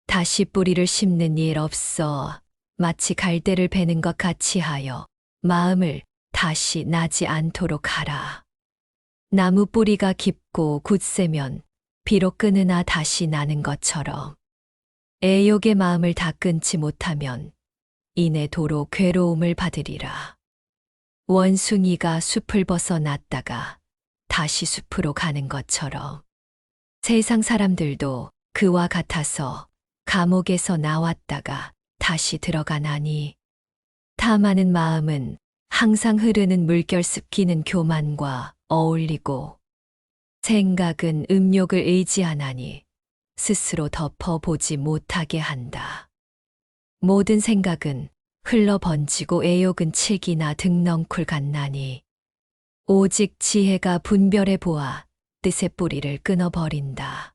다시 뿌리를 심는 일 없어 마치 갈대를 베는 것 같이 하여 마음을 다시 나지 않도록 하라. 나무 뿌리가 깊고 굳세면 비록 끊으나 다시 나는 것처럼 애욕의 마음을 다 끊지 못하면 이내 도로 괴로움을 받으리라. 원숭이가 숲을 벗어났다가 다시 숲으로 가는 것처럼 세상 사람들도 그와 같아서 감옥에서 나왔다가 다시 들어가나니 탐하는 마음은 항상 흐르는 물결 습기는 교만과 어울리고 생각은 음욕을 의지하나니 스스로 덮어보지 못하게 한다. 모든 생각은 흘러 번지고 애욕은 칠기나 등넝쿨 같나니 오직 지혜가 분별해 보아 뜻의 뿌리를 끊어버린다.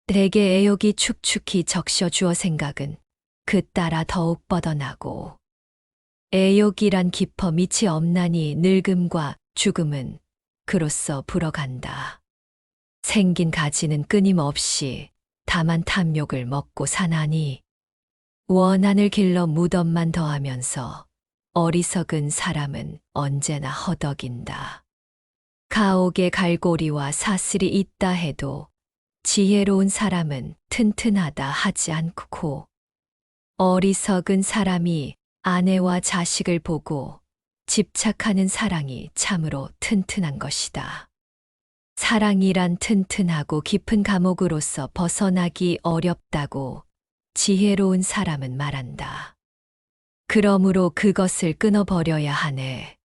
대개 애욕이 축축히 적셔주어 생각은 그 따라 더욱 뻗어나고 애욕이란 깊어 밑이 없나니 늙음과 죽음은 그로써 불어간다. 생긴 가지는 끊임없이 다만 탐욕을 먹고 사나니 원한을 길러 무덤만 더하면서 어리석은 사람은 언제나 허덕인다. 가옥에 갈고리와 사슬이 있다 해도 지혜로운 사람은 튼튼하다 하지 않고 어리석은 사람이 아내와 자식을 보고 집착하는 사랑이 참으로 튼튼한 것이다. 사랑이란 튼튼하고 깊은 감옥으로서 벗어나기 어렵다고 지혜로운 사람은 말한다. 그러므로 그것을 끊어버려야 하네.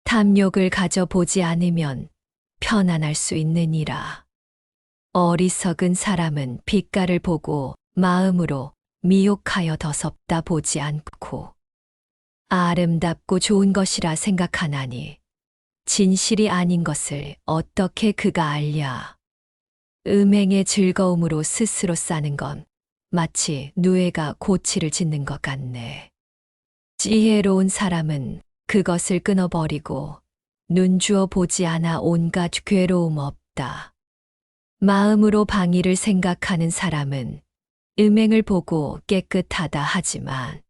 탐욕을 가져보지 않으면 편안할 수 있느니라. 어리석은 사람은 빛깔을 보고 마음으로 미혹하여 더섭다 보지 않고 아름답고 좋은 것이라 생각하나니 진실이 아닌 것을 어떻게 그가 알랴. 음행의 즐거움으로 스스로 싸는 건 마치 누에가 고치를 짓는 것 같네. 지혜로운 사람은 그것을 끊어버리고 눈주어 보지 않아 온갖 괴로움 없다. 마음으로 방위를 생각하는 사람은 음행을 보고 깨끗하다 하지만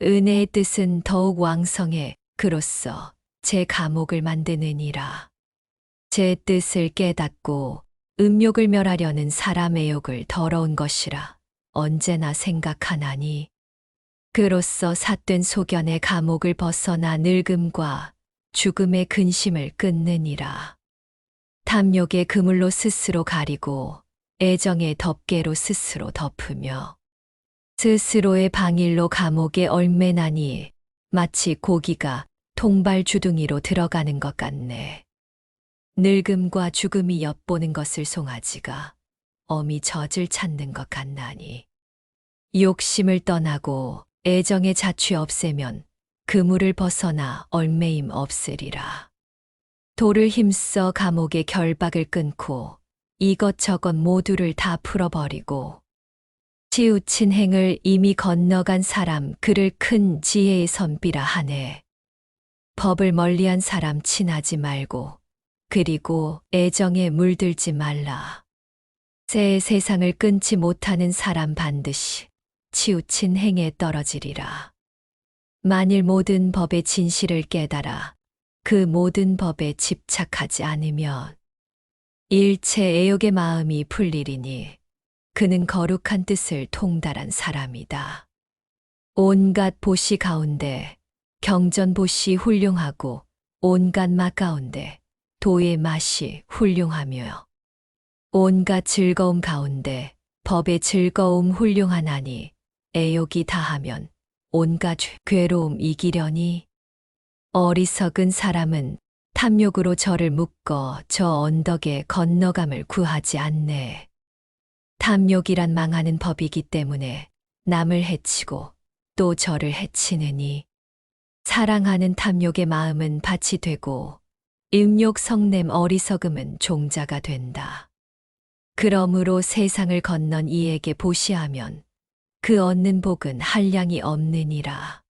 은혜의 뜻은 더욱 왕성해 그로써 제 감옥을 만드느니라. 제 뜻을 깨닫고 음욕을 멸하려는 사람의 욕을 더러운 것이라 언제나 생각하나니 그로써 삿된 소견의 감옥을 벗어나 늙음과 죽음의 근심을 끊느니라. 탐욕의 그물로 스스로 가리고 애정의 덮개로 스스로 덮으며 스스로의 방일로 감옥에 얼매나니 마치 고기가 통발 주둥이로 들어가는 것 같네. 늙음과 죽음이 엿보는 것을 송아지가 어미 젖을 찾는 것 같나니 욕심을 떠나고 애정의 자취 없애면 그물을 벗어나 얼매임 없으리라. 돌을 힘써 감옥의 결박을 끊고 이것저것 모두를 다 풀어버리고 치우친 행을 이미 건너간 사람 그를 큰 지혜의 선비라 하네. 법을 멀리한 사람 친하지 말고 그리고 애정에 물들지 말라. 새 세상을 끊지 못하는 사람 반드시 치우친 행에 떨어지리라. 만일 모든 법의 진실을 깨달아 그 모든 법에 집착하지 않으면 일체 애욕의 마음이 풀리리니 그는 거룩한 뜻을 통달한 사람이다. 온갖 보시 가운데 경전보시 훌륭하고 온갖 맛 가운데 도의 맛이 훌륭하며 온갖 즐거움 가운데 법의 즐거움 훌륭하나니 애욕이 다하면 온갖 괴로움 이기려니 어리석은 사람은 탐욕으로 저를 묶어 저 언덕에 건너감을 구하지 않네. 탐욕이란 망하는 법이기 때문에 남을 해치고 또 저를 해치느니 사랑하는 탐욕의 마음은 밭이 되고 음욕 성냄 어리석음은 종자가 된다. 그러므로 세상을 건넌 이에게 보시하면 그 얻는 복은 한량이 없느니라.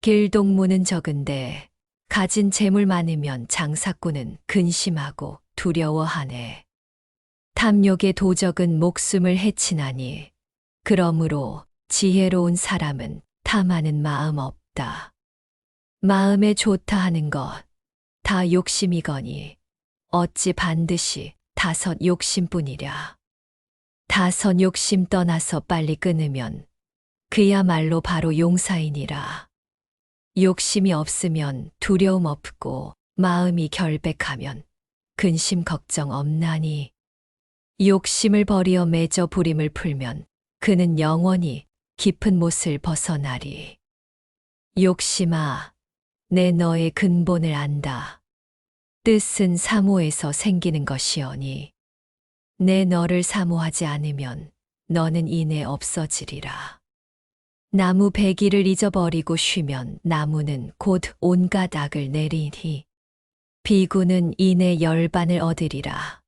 길동무는 적은데 가진 재물 많으면 장사꾼은 근심하고 두려워하네. 탐욕의 도적은 목숨을 해치나니 그러므로 지혜로운 사람은 탐하는 마음 없다. 마음에 좋다 하는 것 다 욕심이거니 어찌 반드시 다섯 욕심뿐이랴. 다섯 욕심 떠나서 빨리 끊으면 그야말로 바로 용사이니라. 욕심이 없으면 두려움 없고 마음이 결백하면 근심 걱정 없나니 욕심을 버리어 맺어 부림을 풀면 그는 영원히 깊은 못을 벗어나리. 욕심아, 내 너의 근본을 안다. 뜻은 사모에서 생기는 것이오니 내 너를 사모하지 않으면 너는 이내 없어지리라. 나무 배기를 잊어버리고 쉬면 나무는 곧 온갖 악을 내리니 비구는 이내 열반을 얻으리라.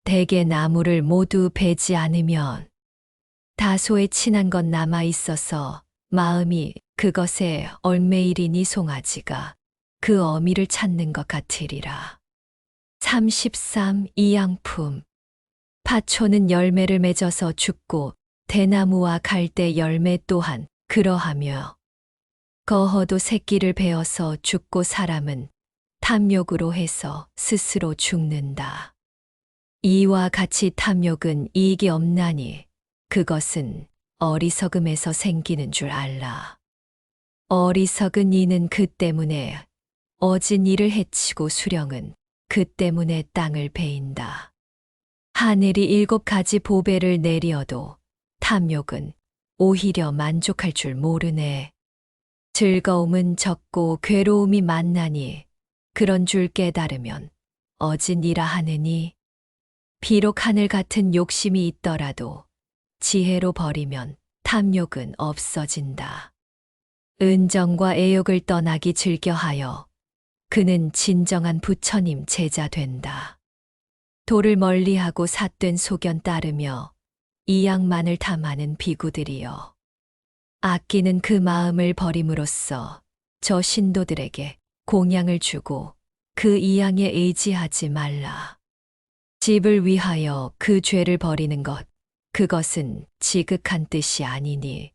대개 나무를 모두 베지 않으면 다소의 친한 것 남아 있어서 마음이 그것에 얼매이리니 송아지가 그 어미를 찾는 것 같으리라. 33. 이양품. 파초는 열매를 맺어서 죽고 대나무와 갈대 열매 또한 그러하며 거허도 새끼를 베어서 죽고 사람은 탐욕으로 해서 스스로 죽는다. 이와 같이 탐욕은 이익이 없나니 그것은 어리석음에서 생기는 줄 알라. 어리석은 이는 그 때문에 어진 이를 해치고 수령은 그 때문에 땅을 베인다. 하늘이 7가지 보배를 내리어도 탐욕은 오히려 만족할 줄 모르네. 즐거움은 적고 괴로움이 많나니 그런 줄 깨달으면 어진 이라 하느니 비록 하늘 같은 욕심이 있더라도 지혜로 버리면 탐욕은 없어진다. 은정과 애욕을 떠나기 즐겨하여 그는 진정한 부처님 제자 된다. 도를 멀리하고 삿된 소견 따르며 이양만을 탐하는 비구들이여. 아끼는 그 마음을 버림으로써 저 신도들에게 공양을 주고 그 이양에 의지하지 말라. 집을 위하여 그 죄를 버리는 것, 그것은 지극한 뜻이 아니니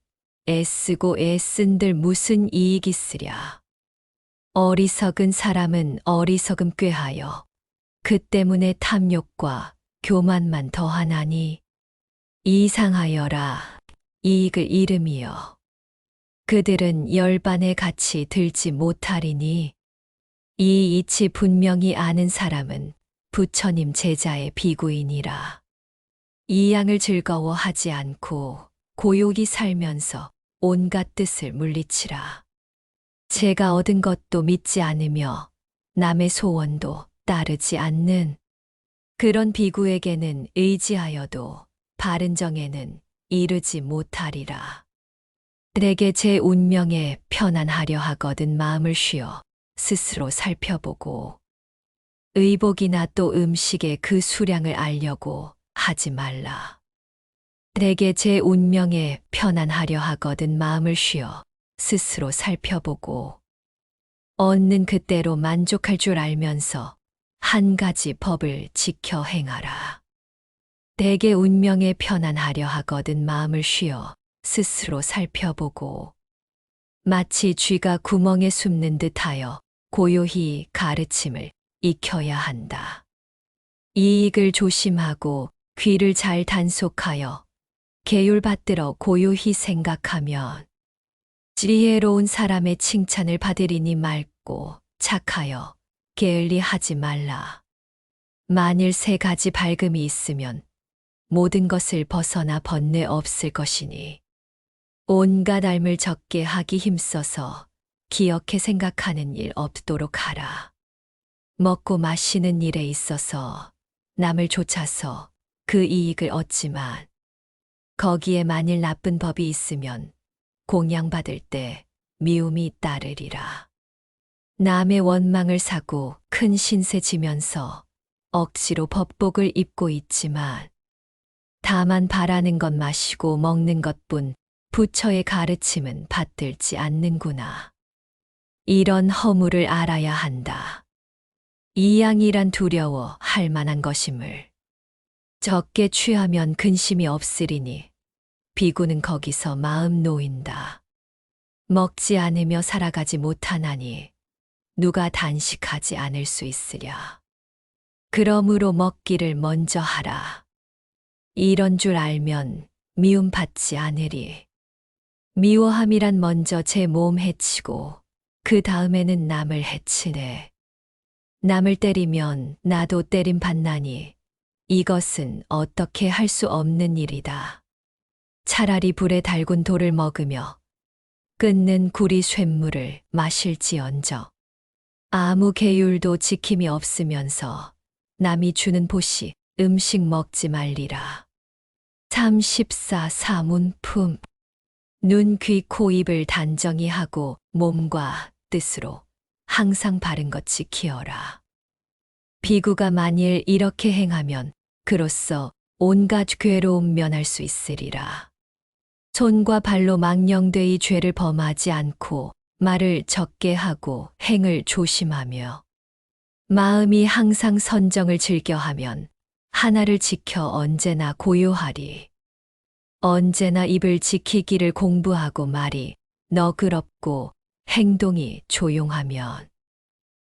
애쓰고 애쓴들 무슨 이익 있으랴. 어리석은 사람은 어리석음 꾀하여 그 때문에 탐욕과 교만만 더하나니 이상하여라. 이익을 잃음이여. 그들은 열반에 같이 들지 못하리니 이 이치 분명히 아는 사람은 부처님 제자의 비구이니라. 이 양을 즐거워하지 않고 고요히 살면서 온갖 뜻을 물리치라. 제가 얻은 것도 믿지 않으며 남의 소원도 따르지 않는 그런 비구에게는 의지하여도 바른 정에는 이르지 못하리라. 내게 제 운명에 편안하려 하거든 마음을 쉬어 스스로 살펴보고 의복이나 또 음식의 그 수량을 알려고 하지 말라. 내게 제 운명에 편안하려 하거든 마음을 쉬어 스스로 살펴보고 얻는 그때로 만족할 줄 알면서 한 가지 법을 지켜 행하라. 내게 운명에 편안하려 하거든 마음을 쉬어 스스로 살펴보고 마치 쥐가 구멍에 숨는 듯하여 고요히 가르침을 익혀야 한다. 이익을 조심하고 귀를 잘 단속하여 계율받들어 고요히 생각하면 지혜로운 사람의 칭찬을 받으리니 맑고 착하여 게을리 하지 말라. 만일 세 가지 밝음이 있으면 모든 것을 벗어나 번뇌 없을 것이니 온갖 알을 적게 하기 힘써서 기억해 생각하는 일 없도록 하라. 먹고 마시는 일에 있어서 남을 좇아서 그 이익을 얻지만 거기에 만일 나쁜 법이 있으면 공양받을 때 미움이 따르리라. 남의 원망을 사고 큰 신세 지면서 억지로 법복을 입고 있지만 다만 바라는 것 마시고 먹는 것뿐 부처의 가르침은 받들지 않는구나. 이런 허물을 알아야 한다. 이 양이란 두려워 할 만한 것임을. 적게 취하면 근심이 없으리니 비구는 거기서 마음 놓인다. 먹지 않으며 살아가지 못하나니 누가 단식하지 않을 수 있으랴. 그러므로 먹기를 먼저 하라. 이런 줄 알면 미움받지 않으리. 미워함이란 먼저 제 몸 해치고 그 다음에는 남을 해치네. 남을 때리면 나도 때림 받나니 이것은 어떻게 할 수 없는 일이다. 차라리 불에 달군 돌을 먹으며 끓는 구리 쇳물을 마실지언정 아무 계율도 지킴이 없으면서 남이 주는 보시 음식 먹지 말리라. 34 사문품 눈, 귀, 코, 입을 단정히 하고 몸과 뜻으로 항상 바른 것 지키어라. 비구가 만일 이렇게 행하면 그로써 온갖 괴로움 면할 수 있으리라. 손과 발로 망령되이 죄를 범하지 않고 말을 적게 하고 행을 조심하며 마음이 항상 선정을 즐겨하면 하나를 지켜 언제나 고요하리. 언제나 입을 지키기를 공부하고 말이 너그럽고 행동이 조용하면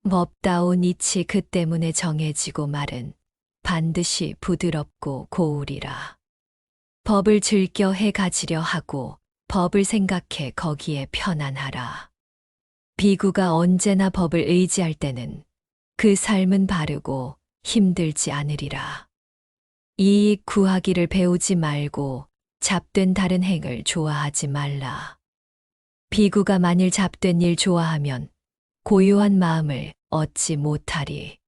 법다운 이치 그 때문에 정해지고 말은 반드시 부드럽고 고우리라. 법을 즐겨 해 가지려 하고 법을 생각해 거기에 편안하라. 비구가 언제나 법을 의지할 때는 그 삶은 바르고 힘들지 않으리라. 이익 구하기를 배우지 말고 잡된 다른 행을 좋아하지 말라. 비구가 만일 잡된 일 좋아하면 고요한 마음을 얻지 못하리.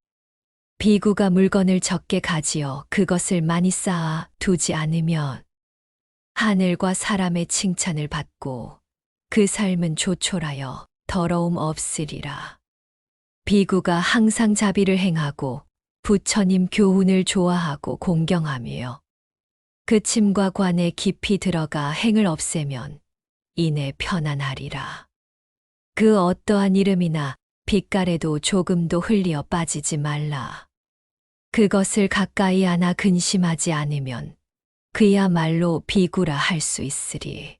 비구가 물건을 적게 가지어 그것을 많이 쌓아 두지 않으면 하늘과 사람의 칭찬을 받고 그 삶은 조촐하여 더러움 없으리라. 비구가 항상 자비를 행하고 부처님 교훈을 좋아하고 공경하며 그침과 관에 깊이 들어가 행을 없애면 이내 편안하리라. 그 어떠한 이름이나 빛깔에도 조금도 흘리어 빠지지 말라. 그것을 가까이 하나 근심하지 않으면 그야말로 비구라 할 수 있으리.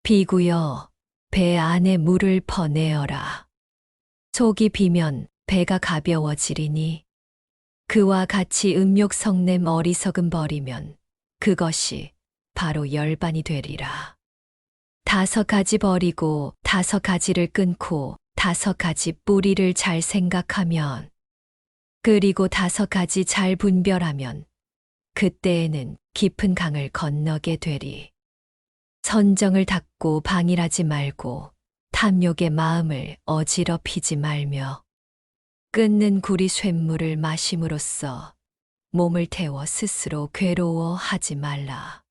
비구여, 배 안에 물을 퍼내어라. 속이 비면 배가 가벼워지리니 그와 같이 음욕 성냄 어리석음 버리면 그것이 바로 열반이 되리라. 5가지 버리고 5가지를 끊고 5가지 뿌리를 잘 생각하면 그리고 5가지 잘 분별하면 그때에는 깊은 강을 건너게 되리. 선정을 닫고 방일하지 말고 탐욕의 마음을 어지럽히지 말며 끊는 구리 쇳물을 마심으로써 몸을 태워 스스로 괴로워하지 말라.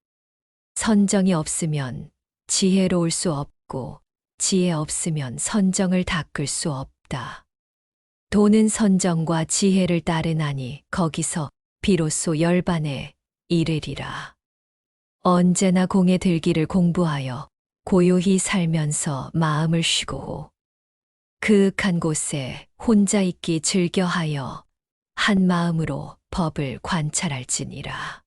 선정이 없으면 지혜로울 수 없고 지혜 없으면 선정을 닦을 수 없다. 도는 선정과 지혜를 따르나니 거기서 비로소 열반에 이르리라. 언제나 공에 들기를 공부하여 고요히 살면서 마음을 쉬고 그윽한 곳에 혼자 있기 즐겨하여 한 마음으로 법을 관찰할지니라.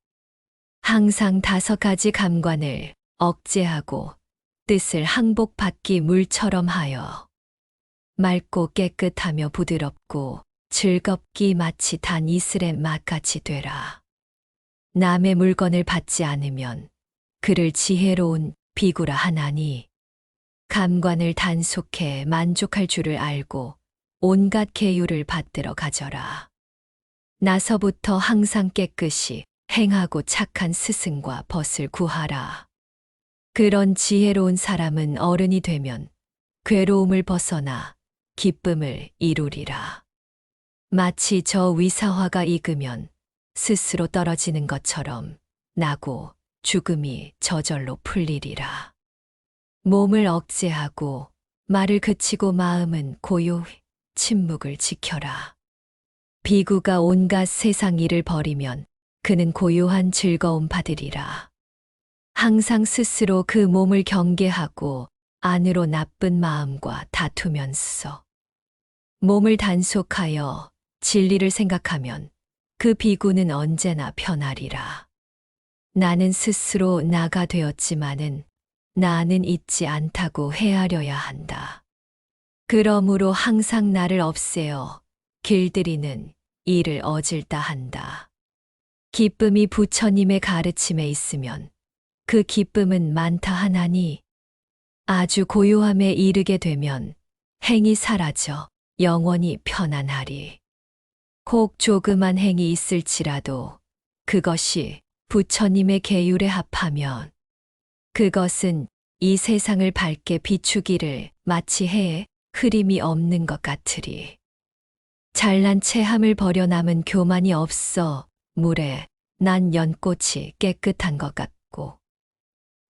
항상 5가지 감관을 억제하고 뜻을 항복받기 물처럼 하여 맑고 깨끗하며 부드럽고 즐겁기 마치 단 이슬의 맛같이 되라. 남의 물건을 받지 않으면 그를 지혜로운 비구라 하나니 감관을 단속해 만족할 줄을 알고 온갖 계율을 받들어 가져라. 나서부터 항상 깨끗이 행하고 착한 스승과 벗을 구하라. 그런 지혜로운 사람은 어른이 되면 괴로움을 벗어나 기쁨을 이루리라. 마치 저 위사화가 익으면 스스로 떨어지는 것처럼 나고 죽음이 저절로 풀리리라. 몸을 억제하고 말을 그치고 마음은 고요히 침묵을 지켜라. 비구가 온갖 세상 일을 버리면 그는 고요한 즐거움 받으리라. 항상 스스로 그 몸을 경계하고 안으로 나쁜 마음과 다투면서 몸을 단속하여 진리를 생각하면 그 비구는 언제나 편하리라. 나는 스스로 나가 되었지만은 나는 잊지 않다고 헤아려야 한다. 그러므로 항상 나를 없애어 길들이는 일을 어질다 한다. 기쁨이 부처님의 가르침에 있으면 그 기쁨은 많다 하나니 아주 고요함에 이르게 되면 행이 사라져 영원히 편안하리. 혹 조그만 행이 있을지라도 그것이 부처님의 계율에 합하면 그것은 이 세상을 밝게 비추기를 마치 해에 흐림이 없는 것 같으리. 잘난 체함을 버려 남은 교만이 없어 물에 난 연꽃이 깨끗한 것 같고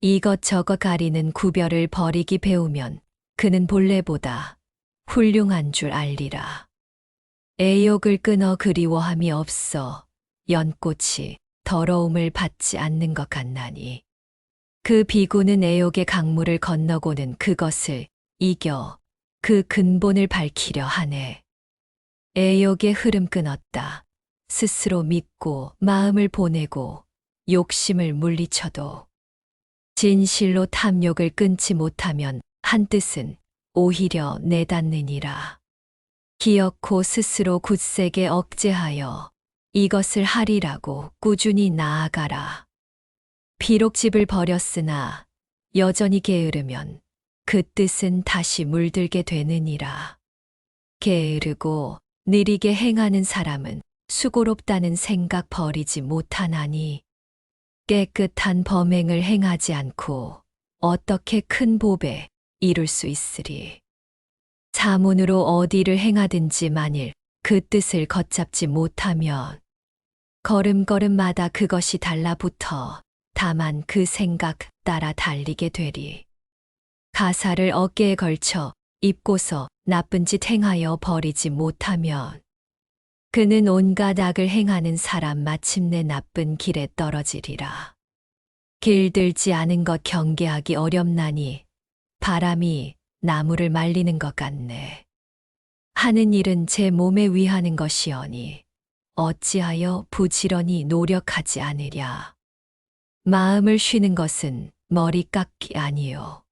이것저것 가리는 구별을 버리기 배우면 그는 본래보다 훌륭한 줄 알리라. 애욕을 끊어 그리워함이 없어 연꽃이 더러움을 받지 않는 것 같나니 그 비구는 애욕의 강물을 건너고는 그것을 이겨 그 근본을 밝히려 하네. 애욕의 흐름 끊었다. 스스로 믿고 마음을 보내고 욕심을 물리쳐도 진실로 탐욕을 끊지 못하면 한 뜻은 오히려 내닫느니라. 기어코 스스로 굳세게 억제하여 이것을 하리라고 꾸준히 나아가라. 비록 집을 버렸으나 여전히 게으르면 그 뜻은 다시 물들게 되느니라. 게으르고 느리게 행하는 사람은 수고롭다는 생각 버리지 못하나니 깨끗한 범행을 행하지 않고 어떻게 큰 보배 이룰 수 있으리. 자문으로 어디를 행하든지 만일 그 뜻을 걷잡지 못하면 걸음걸음마다 그것이 달라붙어 다만 그 생각 따라 달리게 되리. 가사를 어깨에 걸쳐 입고서 나쁜 짓 행하여 버리지 못하면 그는 온갖 악을 행하는 사람 마침내 나쁜 길에 떨어지리라. 길들지 않은 것 경계하기 어렵나니 바람이 나무를 말리는 것 같네. 하는 일은 제 몸에 위하는 것이오니 어찌하여 부지런히 노력하지 않으랴. 마음을 쉬는 것은 머리 깎기 아니요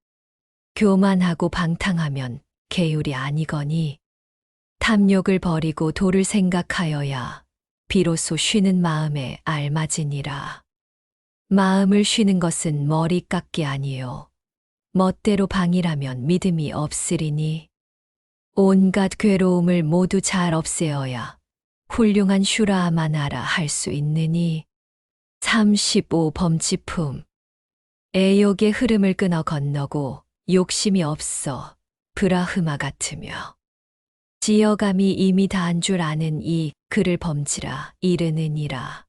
교만하고 방탕하면 계율이 아니거니 탐욕을 버리고 도를 생각하여야 비로소 쉬는 마음에 알맞으니라. 마음을 쉬는 것은 머리 깎기 아니요 멋대로 방이라면 믿음이 없으리니 온갖 괴로움을 모두 잘 없애어야 훌륭한 슈라아마나라 할 수 있느니 35 범치품 애욕의 흐름을 끊어 건너고 욕심이 없어 브라흐마 같으며 지어감이 이미 다한 줄 아는 이 그를 범치라 이르느니라.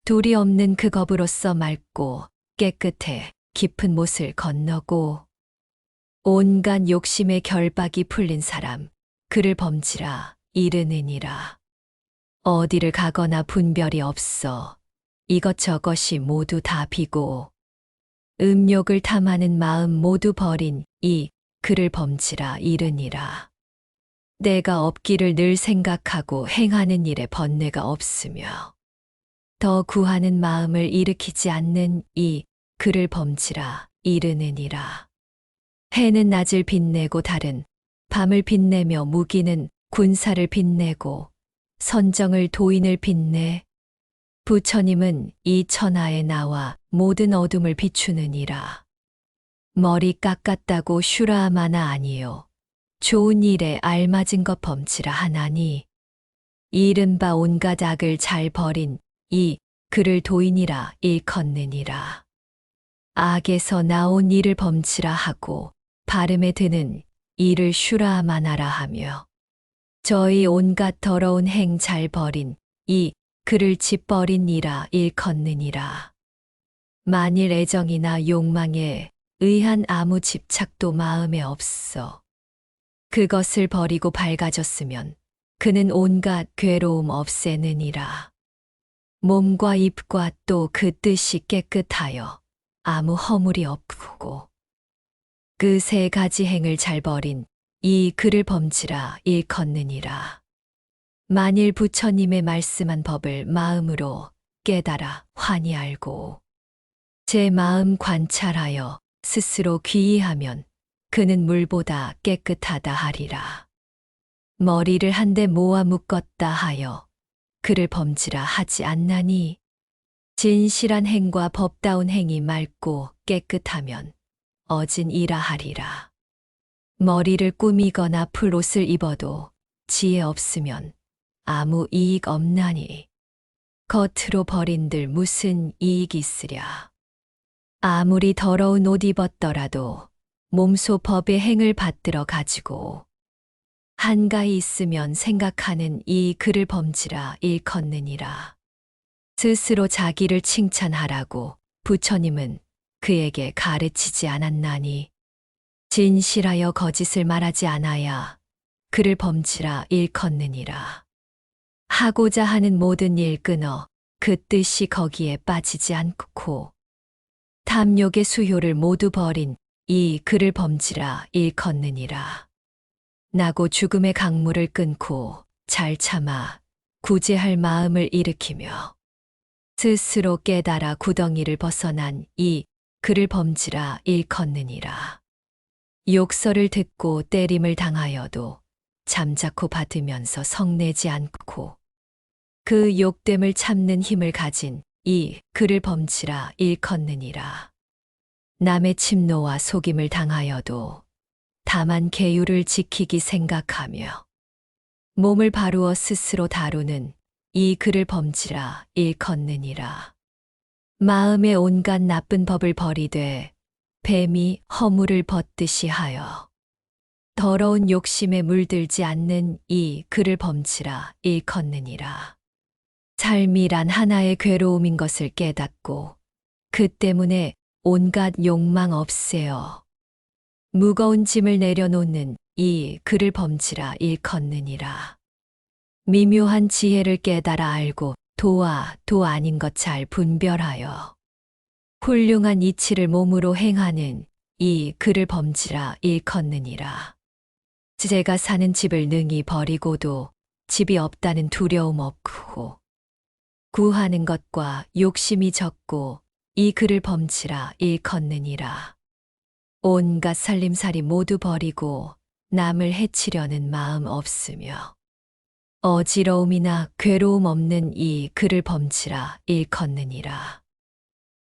둘이 없는 그 겁으로써 맑고 깨끗해 깊은 못을 건너고 온갖 욕심의 결박이 풀린 사람 그를 범치라 이르느니라. 어디를 가거나 분별이 없어 이것저것이 모두 다 비고 음욕을 탐하는 마음 모두 버린 이 그를 범치라 이르니라. 내가 없기를 늘 생각하고 행하는 일에 번뇌가 없으며 더 구하는 마음을 일으키지 않는 이 그를 범치라 이르느니라. 해는 낮을 빛내고 달은 밤을 빛내며 무기는 군사를 빛내고 선정을 도인을 빛내 부처님은 이 천하에 나와 모든 어둠을 비추느니라. 머리 깎았다고 슈라아마나 아니요 좋은 일에 알맞은 것 범치라 하나니 이른바 온갖 악을 잘 버린 이 그를 도인이라 일컫느니라. 악에서 나온 일을 범치라 하고 발음에 드는 이를 슈라아마나라 하며 저희 온갖 더러운 행 잘 버린 이 그를 짓버린 이라 일컫느니라. 만일 애정이나 욕망에 의한 아무 집착도 마음에 없어 그것을 버리고 밝아졌으면 그는 온갖 괴로움 없애느니라. 몸과 입과 또 그 뜻이 깨끗하여 아무 허물이 없고 그 세 가지 행을 잘 버린 이 그를 범치라 일컫느니라. 만일 부처님의 말씀한 법을 마음으로 깨달아 환히 알고 제 마음 관찰하여 스스로 귀의하면 그는 물보다 깨끗하다 하리라. 머리를 한데 모아 묶었다 하여 그를 범치라 하지 않나니 진실한 행과 법다운 행이 맑고 깨끗하면 어진이라 하리라. 머리를 꾸미거나 풀옷을 입어도 지혜 없으면 아무 이익 없나니 겉으로 버린들 무슨 이익이 있으랴. 아무리 더러운 옷 입었더라도 몸소 법의 행을 받들어 가지고 한가히 있으면 생각하는 이 그를 범치라 일컫느니라. 스스로 자기를 칭찬하라고 부처님은 그에게 가르치지 않았나니 진실하여 거짓을 말하지 않아야 그를 범치라 일컫느니라. 하고자 하는 모든 일 끊어 그 뜻이 거기에 빠지지 않고 탐욕의 수효를 모두 버린 이 그를 범치라 일컫느니라. 나고 죽음의 강물을 끊고 잘 참아 구제할 마음을 일으키며 스스로 깨달아 구덩이를 벗어난 이 그를 범치라 일컫느니라. 욕설을 듣고 때림을 당하여도 잠자코 받으면서 성내지 않고 그 욕됨을 참는 힘을 가진 이 그를 범치라 일컫느니라. 남의 침노와 속임을 당하여도 다만 계율을 지키기 생각하며 몸을 바루어 스스로 다루는 이 그를 범치라 일컫느니라. 마음의 온갖 나쁜 법을 버리되 뱀이 허물을 벗듯이 하여 더러운 욕심에 물들지 않는 이 그를 범치라 일컫느니라. 삶이란 하나의 괴로움인 것을 깨닫고 그 때문에 온갖 욕망 없애어 무거운 짐을 내려놓는 이 그를 범치라 일컫느니라. 미묘한 지혜를 깨달아 알고 도와 도 아닌 것 잘 분별하여 훌륭한 이치를 몸으로 행하는 이 그를 범치라 일컫느니라. 제가 사는 집을 능히 버리고도 집이 없다는 두려움 없고 구하는 것과 욕심이 적고 이 그를 범치라 일컫느니라. 온갖 살림살이 모두 버리고 남을 해치려는 마음 없으며 어지러움이나 괴로움 없는 이 그를 범치라 일컫느니라.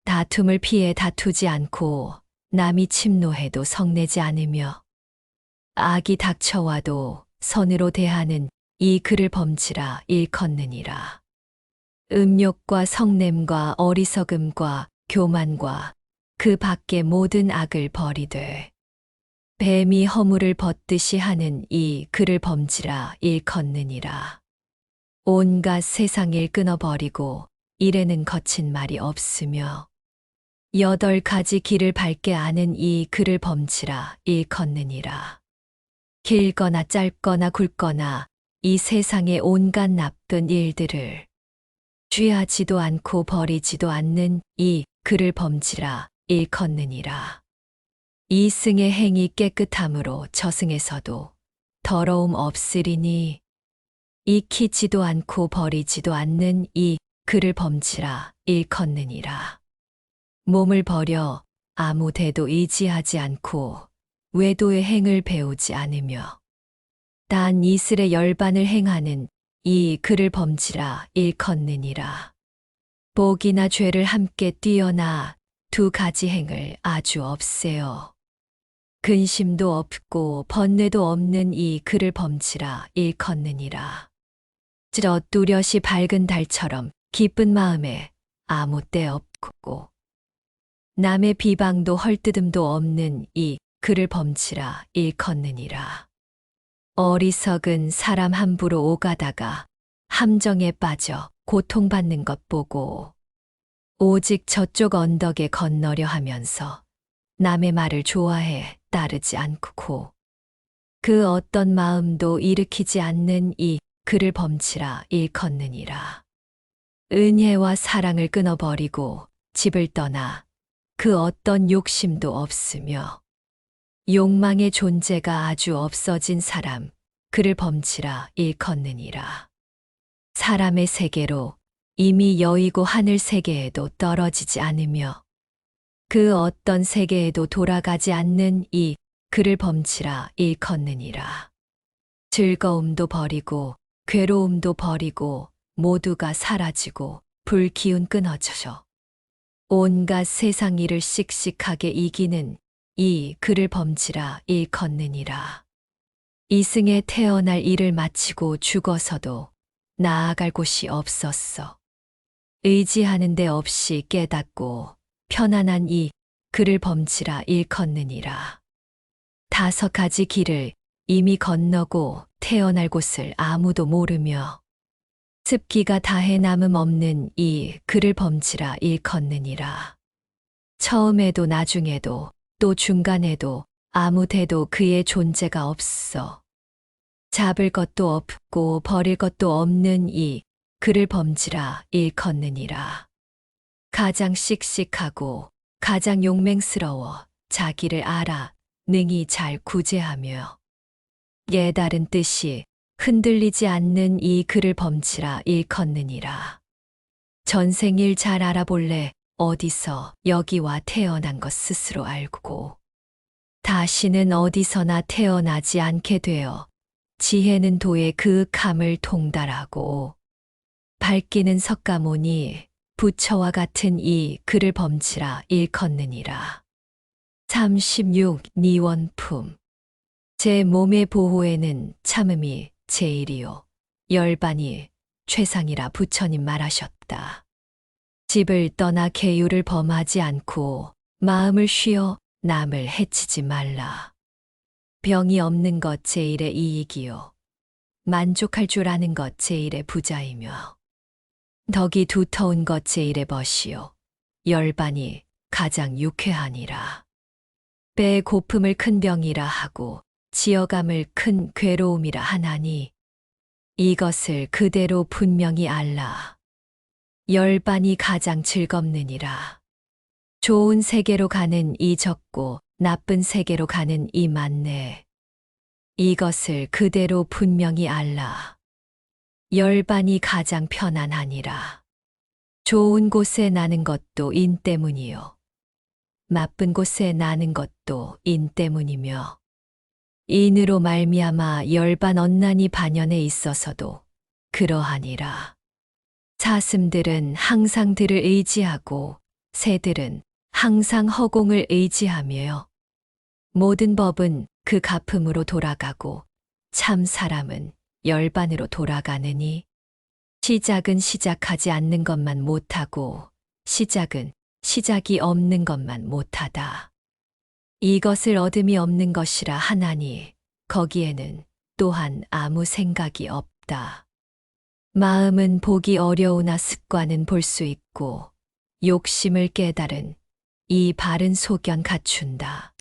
다툼을 피해 다투지 않고 남이 침노해도 성내지 않으며 악이 닥쳐와도 선으로 대하는 이 그를 범치라 일컫느니라. 음욕과 성냄과 어리석음과 교만과 그 밖의 모든 악을 버리되 뱀이 허물을 벗듯이 하는 이 그를 범치라 일컫느니라. 온갖 세상 일 끊어버리고 일에는 거친 말이 없으며 8가지 길을 밝게 아는 이 그를 범치라 일컫느니라. 길거나 짧거나 굵거나 이 세상의 온갖 나쁜 일들을 취하지도 않고 버리지도 않는 이 그를 범치라 일컫느니라. 이 승의 행이 깨끗함으로 저승에서도 더러움 없으리니 익히지도 않고 버리지도 않는 이 그를 범치라 일컫느니라. 몸을 버려 아무 데도 의지하지 않고 외도의 행을 배우지 않으며 단 이슬의 열반을 행하는 이 그를 범치라 일컫느니라. 복이나 죄를 함께 뛰어나 2가지 행을 아주 없애어 근심도 없고 번뇌도 없는 이 그를 범치라 일컫느니라. 뚜렷이 밝은 달처럼 기쁜 마음에 아무 때 없고 남의 비방도 헐뜯음도 없는 이 그를 범치라 일컫느니라. 어리석은 사람 함부로 오가다가 함정에 빠져 고통받는 것 보고 오직 저쪽 언덕에 건너려 하면서 남의 말을 좋아해 따르지 않고 그 어떤 마음도 일으키지 않는 이 그를 범치라 일컫느니라. 은혜와 사랑을 끊어버리고 집을 떠나 그 어떤 욕심도 없으며 욕망의 존재가 아주 없어진 사람 그를 범치라 일컫느니라. 사람의 세계로 이미 여의고 하늘 세계에도 떨어지지 않으며 그 어떤 세계에도 돌아가지 않는 이 그를 범치라 일컫느니라. 즐거움도 버리고 괴로움도 버리고 모두가 사라지고 불기운 끊어져서 온갖 세상 일을 씩씩하게 이기는 이 그를 범치라 일컫느니라. 이승에 태어날 일을 마치고 죽어서도 나아갈 곳이 없었어. 의지하는 데 없이 깨닫고 편안한 이 그를 범치라 일컫느니라. 5가지 길을 이미 건너고 태어날 곳을 아무도 모르며 습기가 다해 남음 없는 이 그를 범치라 일컫느니라. 처음에도 나중에도 또 중간에도 아무 데도 그의 존재가 없어. 잡을 것도 없고 버릴 것도 없는 이 그를 범치라 일컫느니라. 가장 씩씩하고 가장 용맹스러워 자기를 알아 능히 잘 구제하며 깨달은 뜻이 흔들리지 않는 이 그를 범치라 일컫느니라. 전생일 잘 알아볼래 어디서 여기와 태어난 것 스스로 알고 다시는 어디서나 태어나지 않게 되어 지혜는 도의 그윽함을 통달하고 밝기는 석가모니 부처와 같은 이 그를 범치라 일컫느니라. 36. 니원품. 제 몸의 보호에는 참음이 제일이요 열반이 최상이라 부처님 말하셨다. 집을 떠나 계율을 범하지 않고 마음을 쉬어 남을 해치지 말라. 병이 없는 것 제일의 이익이요 만족할 줄 아는 것 제일의 부자이며 덕이 두터운 것 제일의 벗이요 열반이 가장 유쾌하니라. 배의 고픔을 큰 병이라 하고 지어감을 큰 괴로움이라 하나니 이것을 그대로 분명히 알라. 열반이 가장 즐겁느니라. 좋은 세계로 가는 이 적고 나쁜 세계로 가는 이 만내 이것을 그대로 분명히 알라. 열반이 가장 편안하니라. 좋은 곳에 나는 것도 인 때문이요 나쁜 곳에 나는 것도 인 때문이며 인으로 말미암아 열반 언난이 반연에 있어서도 그러하니라. 사슴들은 항상 들을 의지하고 새들은 항상 허공을 의지하며 모든 법은 그 가품으로 돌아가고 참 사람은 열반으로 돌아가느니 시작은 시작하지 않는 것만 못하고 시작은 시작이 없는 것만 못하다. 이것을 얻음이 없는 것이라 하나니 거기에는 또한 아무 생각이 없다. 마음은 보기 어려우나 습관은 볼 수 있고 욕심을 깨달은 이 바른 소견 갖춘다.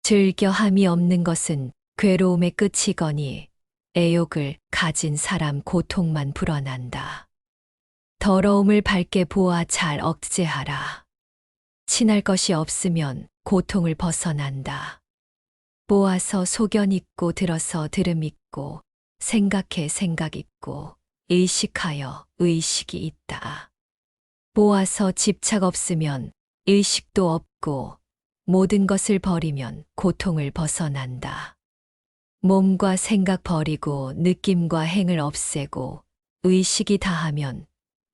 즐겨함이 없는 것은 괴로움의 끝이거니 애욕을 가진 사람 고통만 불어난다. 더러움을 밝게 보아 잘 억제하라. 친할 것이 없으면 고통을 벗어난다. 보아서 소견 있고 들어서 들음 있고 생각해 생각 있고 의식하여 의식이 있다. 보아서 집착 없으면 의식도 없고 모든 것을 버리면 고통을 벗어난다. 몸과 생각 버리고 느낌과 행을 없애고 의식이 다하면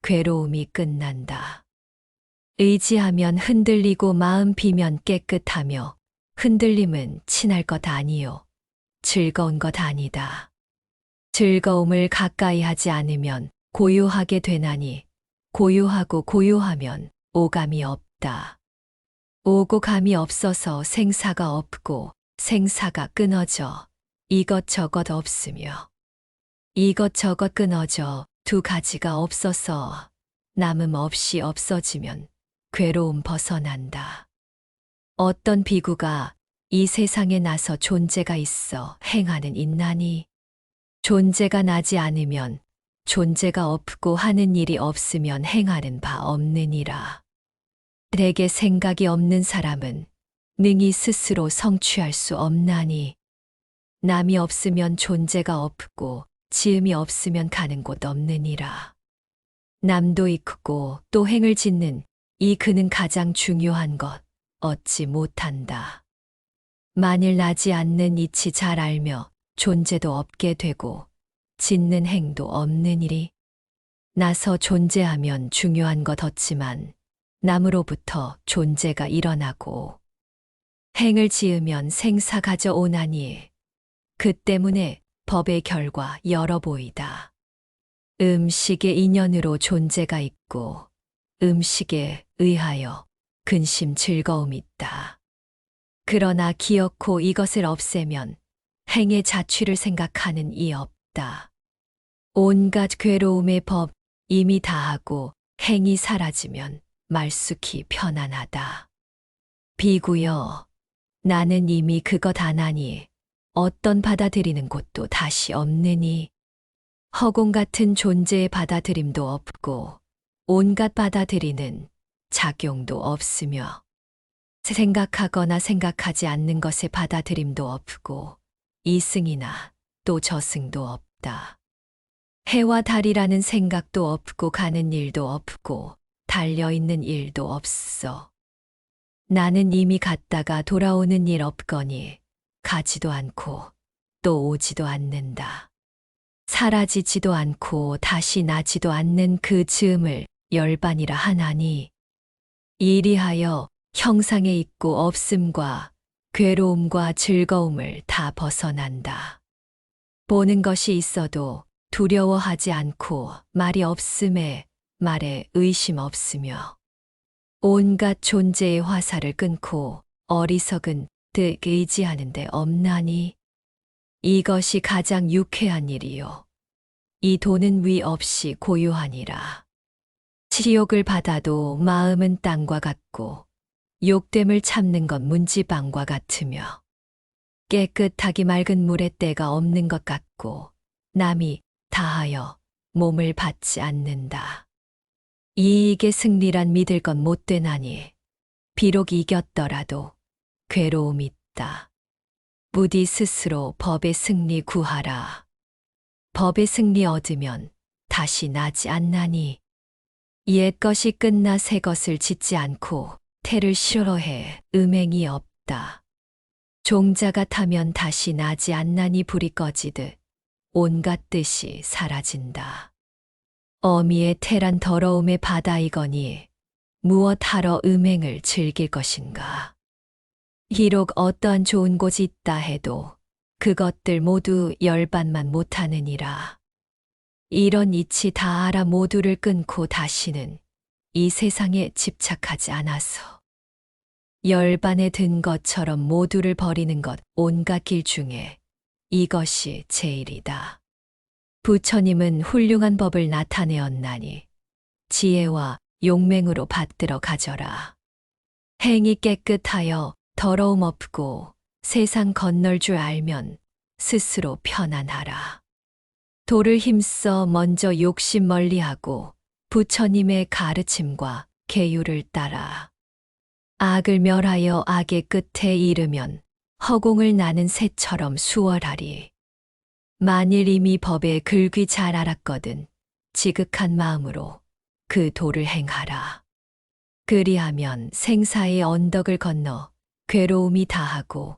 괴로움이 끝난다. 의지하면 흔들리고 마음 비면 깨끗하며 흔들림은 친할 것 아니요 즐거운 것 아니다. 즐거움을 가까이 하지 않으면 고요하게 되나니 고요하고 고요하면 오감이 없다. 오고 감이 없어서 생사가 없고 생사가 끊어져 이것저것 없으며 이것저것 끊어져 두 가지가 없어서 남음 없이 없어지면 괴로움 벗어난다. 어떤 비구가 이 세상에 나서 존재가 있어 행하는 있나니 존재가 나지 않으면 존재가 없고 하는 일이 없으면 행하는 바 없느니라. 대개 생각이 없는 사람은 능히 스스로 성취할 수 없나니 남이 없으면 존재가 없고 지음이 없으면 가는 곳 없느니라. 남도 있고 또 행을 짓는 이 그는 가장 중요한 것 얻지 못한다. 만일 나지 않는 이치 잘 알며 존재도 없게 되고 짓는 행도 없는 일이 나서 존재하면 중요한 것 얻지만 남으로부터 존재가 일어나고 행을 지으면 생사 가져오나니 그 때문에 법의 결과 여러 보이다. 음식의 인연으로 존재가 있고 음식에 의하여 근심 즐거움이 있다. 그러나 기어코 이것을 없애면 행의 자취를 생각하는 이 없다. 온갖 괴로움의 법 이미 다하고 행이 사라지면 말쑥히 편안하다. 비구여, 나는 이미 그것 하나니 어떤 받아들이는 곳도 다시 없느니 허공 같은 존재의 받아들임도 없고 온갖 받아들이는 작용도 없으며 생각하거나 생각하지 않는 것의 받아들임도 없고 이승이나 또 저승도 없다. 해와 달이라는 생각도 없고 가는 일도 없고 달려있는 일도 없어. 나는 이미 갔다가 돌아오는 일 없거니 가지도 않고 또 오지도 않는다. 사라지지도 않고 다시 나지도 않는 그 즈음을 열반이라 하나니 이리하여 형상에 있고 없음과 괴로움과 즐거움을 다 벗어난다. 보는 것이 있어도 두려워하지 않고 말이 없음에 말에 의심 없으며 온갖 존재의 화살을 끊고 어리석은 듯 의지하는 데 없나니 이것이 가장 유쾌한 일이요. 이 돈은 위 없이 고요하니라. 치욕을 받아도 마음은 땅과 같고 욕됨을 참는 건 문지방과 같으며 깨끗하기 맑은 물에 때가 없는 것 같고 남이 다하여 몸을 받지 않는다. 이익의 승리란 믿을 건 못 되나니 비록 이겼더라도 괴로움이 있다. 부디 스스로 법의 승리 구하라. 법의 승리 얻으면 다시 나지 않나니 옛 것이 끝나 새 것을 짓지 않고 태를 싫어해 음행이 없다. 종자가 타면 다시 나지 않나니 불이 꺼지듯 온갖 뜻이 사라진다. 어미의 태란 더러움의 바다이거니 무엇하러 음행을 즐길 것인가. 비록 어떠한 좋은 곳이 있다 해도 그것들 모두 열반만 못하느니라. 이런 이치 다 알아 모두를 끊고 다시는 이 세상에 집착하지 않아서 열반에 든 것처럼 모두를 버리는 것 온갖 길 중에 이것이 제일이다. 부처님은 훌륭한 법을 나타내었나니 지혜와 용맹으로 받들어 가져라. 행이 깨끗하여 더러움 없고 세상 건널 줄 알면 스스로 편안하라. 도를 힘써 먼저 욕심 멀리하고 부처님의 가르침과 계율을 따라. 악을 멸하여 악의 끝에 이르면 허공을 나는 새처럼 수월하리. 만일 이미 법의 글귀 잘 알았거든 지극한 마음으로 그 도를 행하라. 그리하면 생사의 언덕을 건너 괴로움이 다하고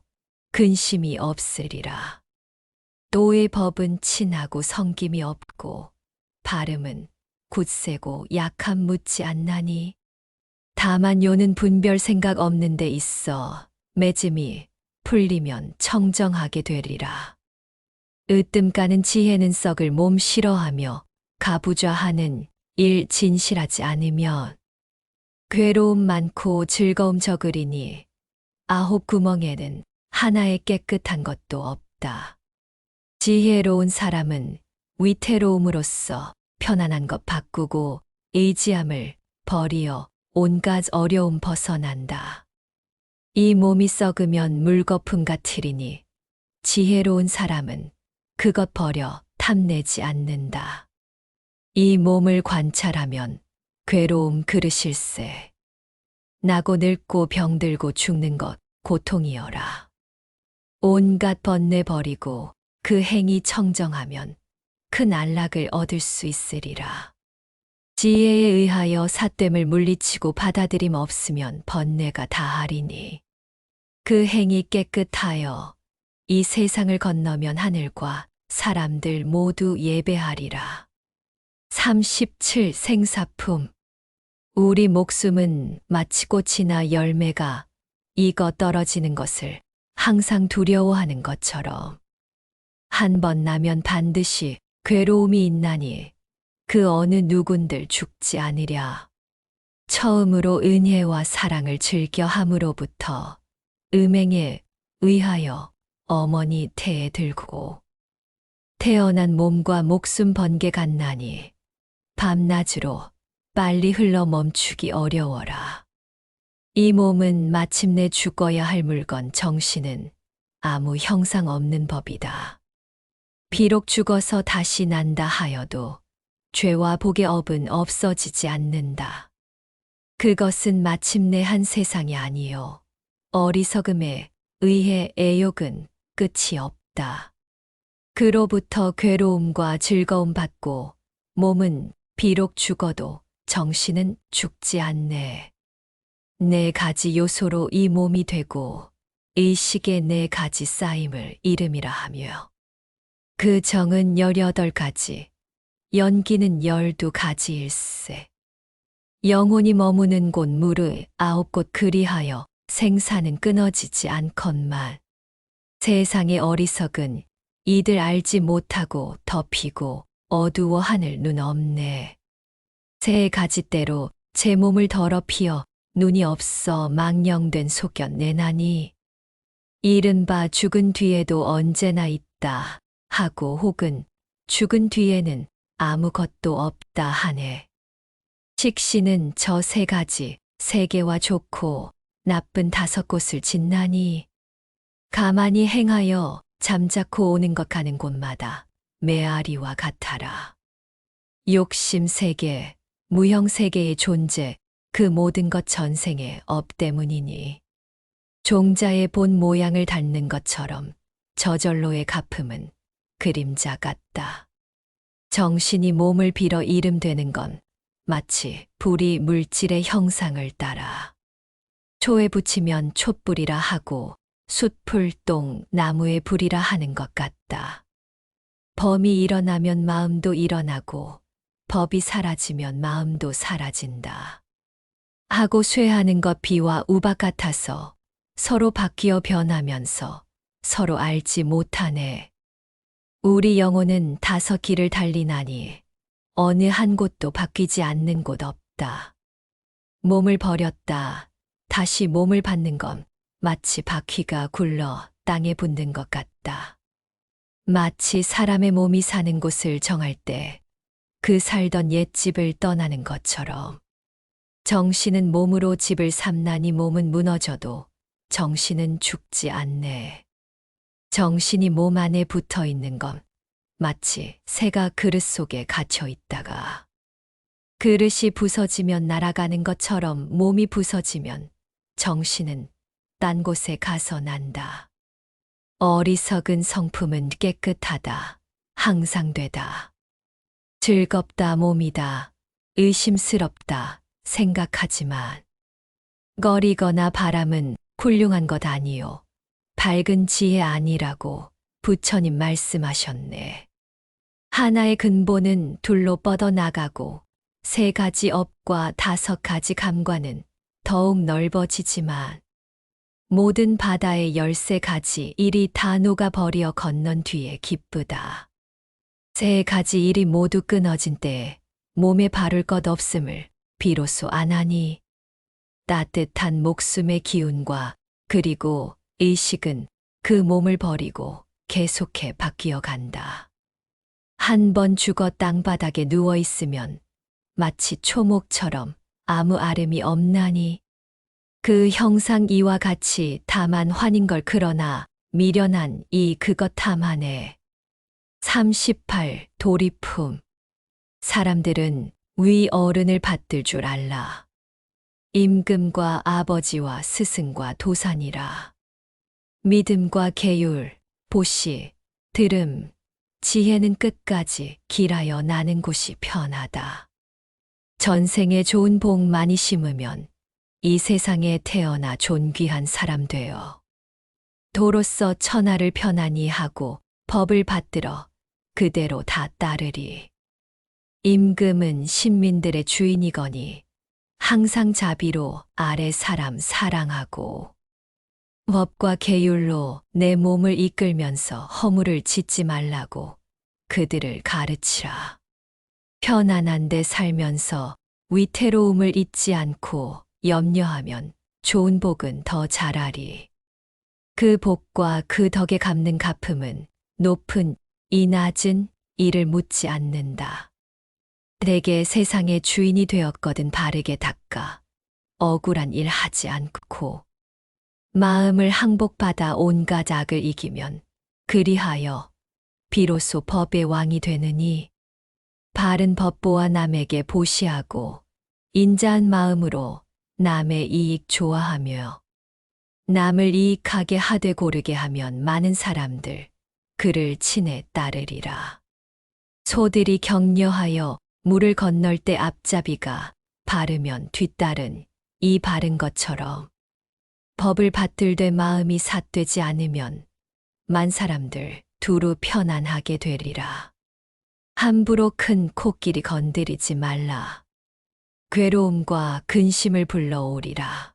근심이 없으리라. 도의 법은 친하고 성김이 없고 발음은 굳세고 약함 묻지 않나니 다만 요는 분별 생각 없는 데 있어 맺음이 풀리면 청정하게 되리라. 으뜸 까는 지혜는 썩을 몸 싫어하며 가부좌하는 일 진실하지 않으면 괴로움 많고 즐거움 적으리니 아홉 구멍에는 하나의 깨끗한 것도 없다. 지혜로운 사람은 위태로움으로써 편안한 것 바꾸고 의지함을 버리어 온갖 어려움 벗어난다. 이 몸이 썩으면 물거품 같으리니 지혜로운 사람은 그것 버려 탐내지 않는다. 이 몸을 관찰하면 괴로움 그르실세. 나고 늙고 병들고 죽는 것 고통이여라. 온갖 번뇌 버리고 그 행위 청정하면 큰 안락을 얻을 수 있으리라. 지혜에 의하여 삿됨을 물리치고 받아들임 없으면 번뇌가 다하리니 그 행위 깨끗하여 이 세상을 건너면 하늘과 사람들 모두 예배하리라. 37 생사품. 우리 목숨은 마치 꽃이나 열매가 익어 떨어지는 것을 항상 두려워하는 것처럼 한 번 나면 반드시 괴로움이 있나니 그 어느 누군들 죽지 않으랴. 처음으로 은혜와 사랑을 즐겨 함으로부터 음행에 의하여 어머니 태에 들고 태어난 몸과 목숨 번개 같나니 밤낮으로 빨리 흘러 멈추기 어려워라. 이 몸은 마침내 죽어야 할 물건 정신은 아무 형상 없는 법이다. 비록 죽어서 다시 난다 하여도 죄와 복의 업은 없어지지 않는다. 그것은 마침내 한 세상이 아니요 어리석음에 의해 애욕은 끝이 없다. 그로부터 괴로움과 즐거움 받고 몸은 비록 죽어도 정신은 죽지 않네. 네 가지 요소로 이 몸이 되고 의식의 네 가지 쌓임을 이름이라 하며 그 정은 18가지, 연기는 12가지일세. 영혼이 머무는 곳 무르 9곳 그리하여 생사는 끊어지지 않건만 세상의 어리석은 이들 알지 못하고 덮이고 어두워 하늘 눈 없네. 세 가지대로 제 몸을 더럽히어 눈이 없어 망령된 소견 내나니 이른바 죽은 뒤에도 언제나 있다 하고 혹은 죽은 뒤에는 아무것도 없다 하네. 식신은 저 세 가지 세계와 좋고 나쁜 5곳을 짓나니 가만히 행하여 잠자코 오는 것 가는 곳마다 메아리와 같아라. 욕심 세계, 무형 세계의 존재 그 모든 것 전생의 업 때문이니 종자의 본 모양을 닮는 것처럼 저절로의 갚음은 그림자 같다. 정신이 몸을 빌어 이름되는 건 마치 불이 물질의 형상을 따라 초에 붙이면 촛불이라 하고 숯불똥 나무에 불이라 하는 것 같다. 범이 일어나면 마음도 일어나고 법이 사라지면 마음도 사라진다. 하고 쇠하는 것 비와 우박 같아서 서로 바뀌어 변하면서 서로 알지 못하네. 우리 영혼은 5길을 달리나니 어느 한 곳도 바뀌지 않는 곳 없다. 몸을 버렸다. 다시 몸을 받는 건 마치 바퀴가 굴러 땅에 붙는 것 같다. 마치 사람의 몸이 사는 곳을 정할 때 그 살던 옛집을 떠나는 것처럼 정신은 몸으로 집을 삼나니 몸은 무너져도 정신은 죽지 않네. 정신이 몸 안에 붙어 있는 건 마치 새가 그릇 속에 갇혀 있다가 그릇이 부서지면 날아가는 것처럼 몸이 부서지면 정신은 딴 곳에 가서 난다. 어리석은 성품은 깨끗하다. 항상 되다. 즐겁다 몸이다. 의심스럽다. 생각하지만 거리거나 바람은 훌륭한 것 아니요. 밝은 지혜 아니라고 부처님 말씀하셨네. 하나의 근본은 둘로 뻗어나가고 3가지 업과 5가지 감과는 더욱 넓어지지만 모든 바다의 13가지 일이 다 녹아버려 건넌 뒤에 기쁘다. 3가지 일이 모두 끊어진 때에 몸에 바를 것 없음을 비로소 아나니 따뜻한 목숨의 기운과 그리고 의식은 그 몸을 버리고 계속해 바뀌어 간다. 한 번 죽어 땅바닥에 누워 있으면 마치 초목처럼 아무 아름이 없나니 그 형상 이와 같이 다만 환인 걸 그러나 미련한 이 그것 탐하네. 38. 도리품. 사람들은 위 어른을 받들 줄 알라. 임금과 아버지와 스승과 도산이라. 믿음과 계율, 보시, 들음, 지혜는 끝까지 길하여 나는 곳이 편하다. 전생에 좋은 복 많이 심으면 이 세상에 태어나 존귀한 사람 되어 도로서 천하를 편안히 하고 법을 받들어 그대로 다 따르리. 임금은 신민들의 주인이거니 항상 자비로 아래 사람 사랑하고 법과 계율로 내 몸을 이끌면서 허물을 짓지 말라고 그들을 가르치라. 편안한 데 살면서 위태로움을 잊지 않고 염려하면 좋은 복은 더 자라리. 그 복과 그 덕에 갚는 갚음은 높은 이 낮은 이를 묻지 않는다. 내게 세상의 주인이 되었거든 바르게 닦아 억울한 일 하지 않고 마음을 항복받아 온갖 악을 이기면 그리하여 비로소 법의 왕이 되느니 바른 법보아 남에게 보시하고 인자한 마음으로 남의 이익 좋아하며 남을 이익하게 하되 고르게 하면 많은 사람들 그를 친히 따르리라. 소들이 격려하여 물을 건널 때 앞잡이가 바르면 뒤따른 이 바른 것처럼 법을 받들되 마음이 삿되지 않으면 만 사람들 두루 편안하게 되리라. 함부로 큰 코끼리 건드리지 말라. 괴로움과 근심을 불러오리라.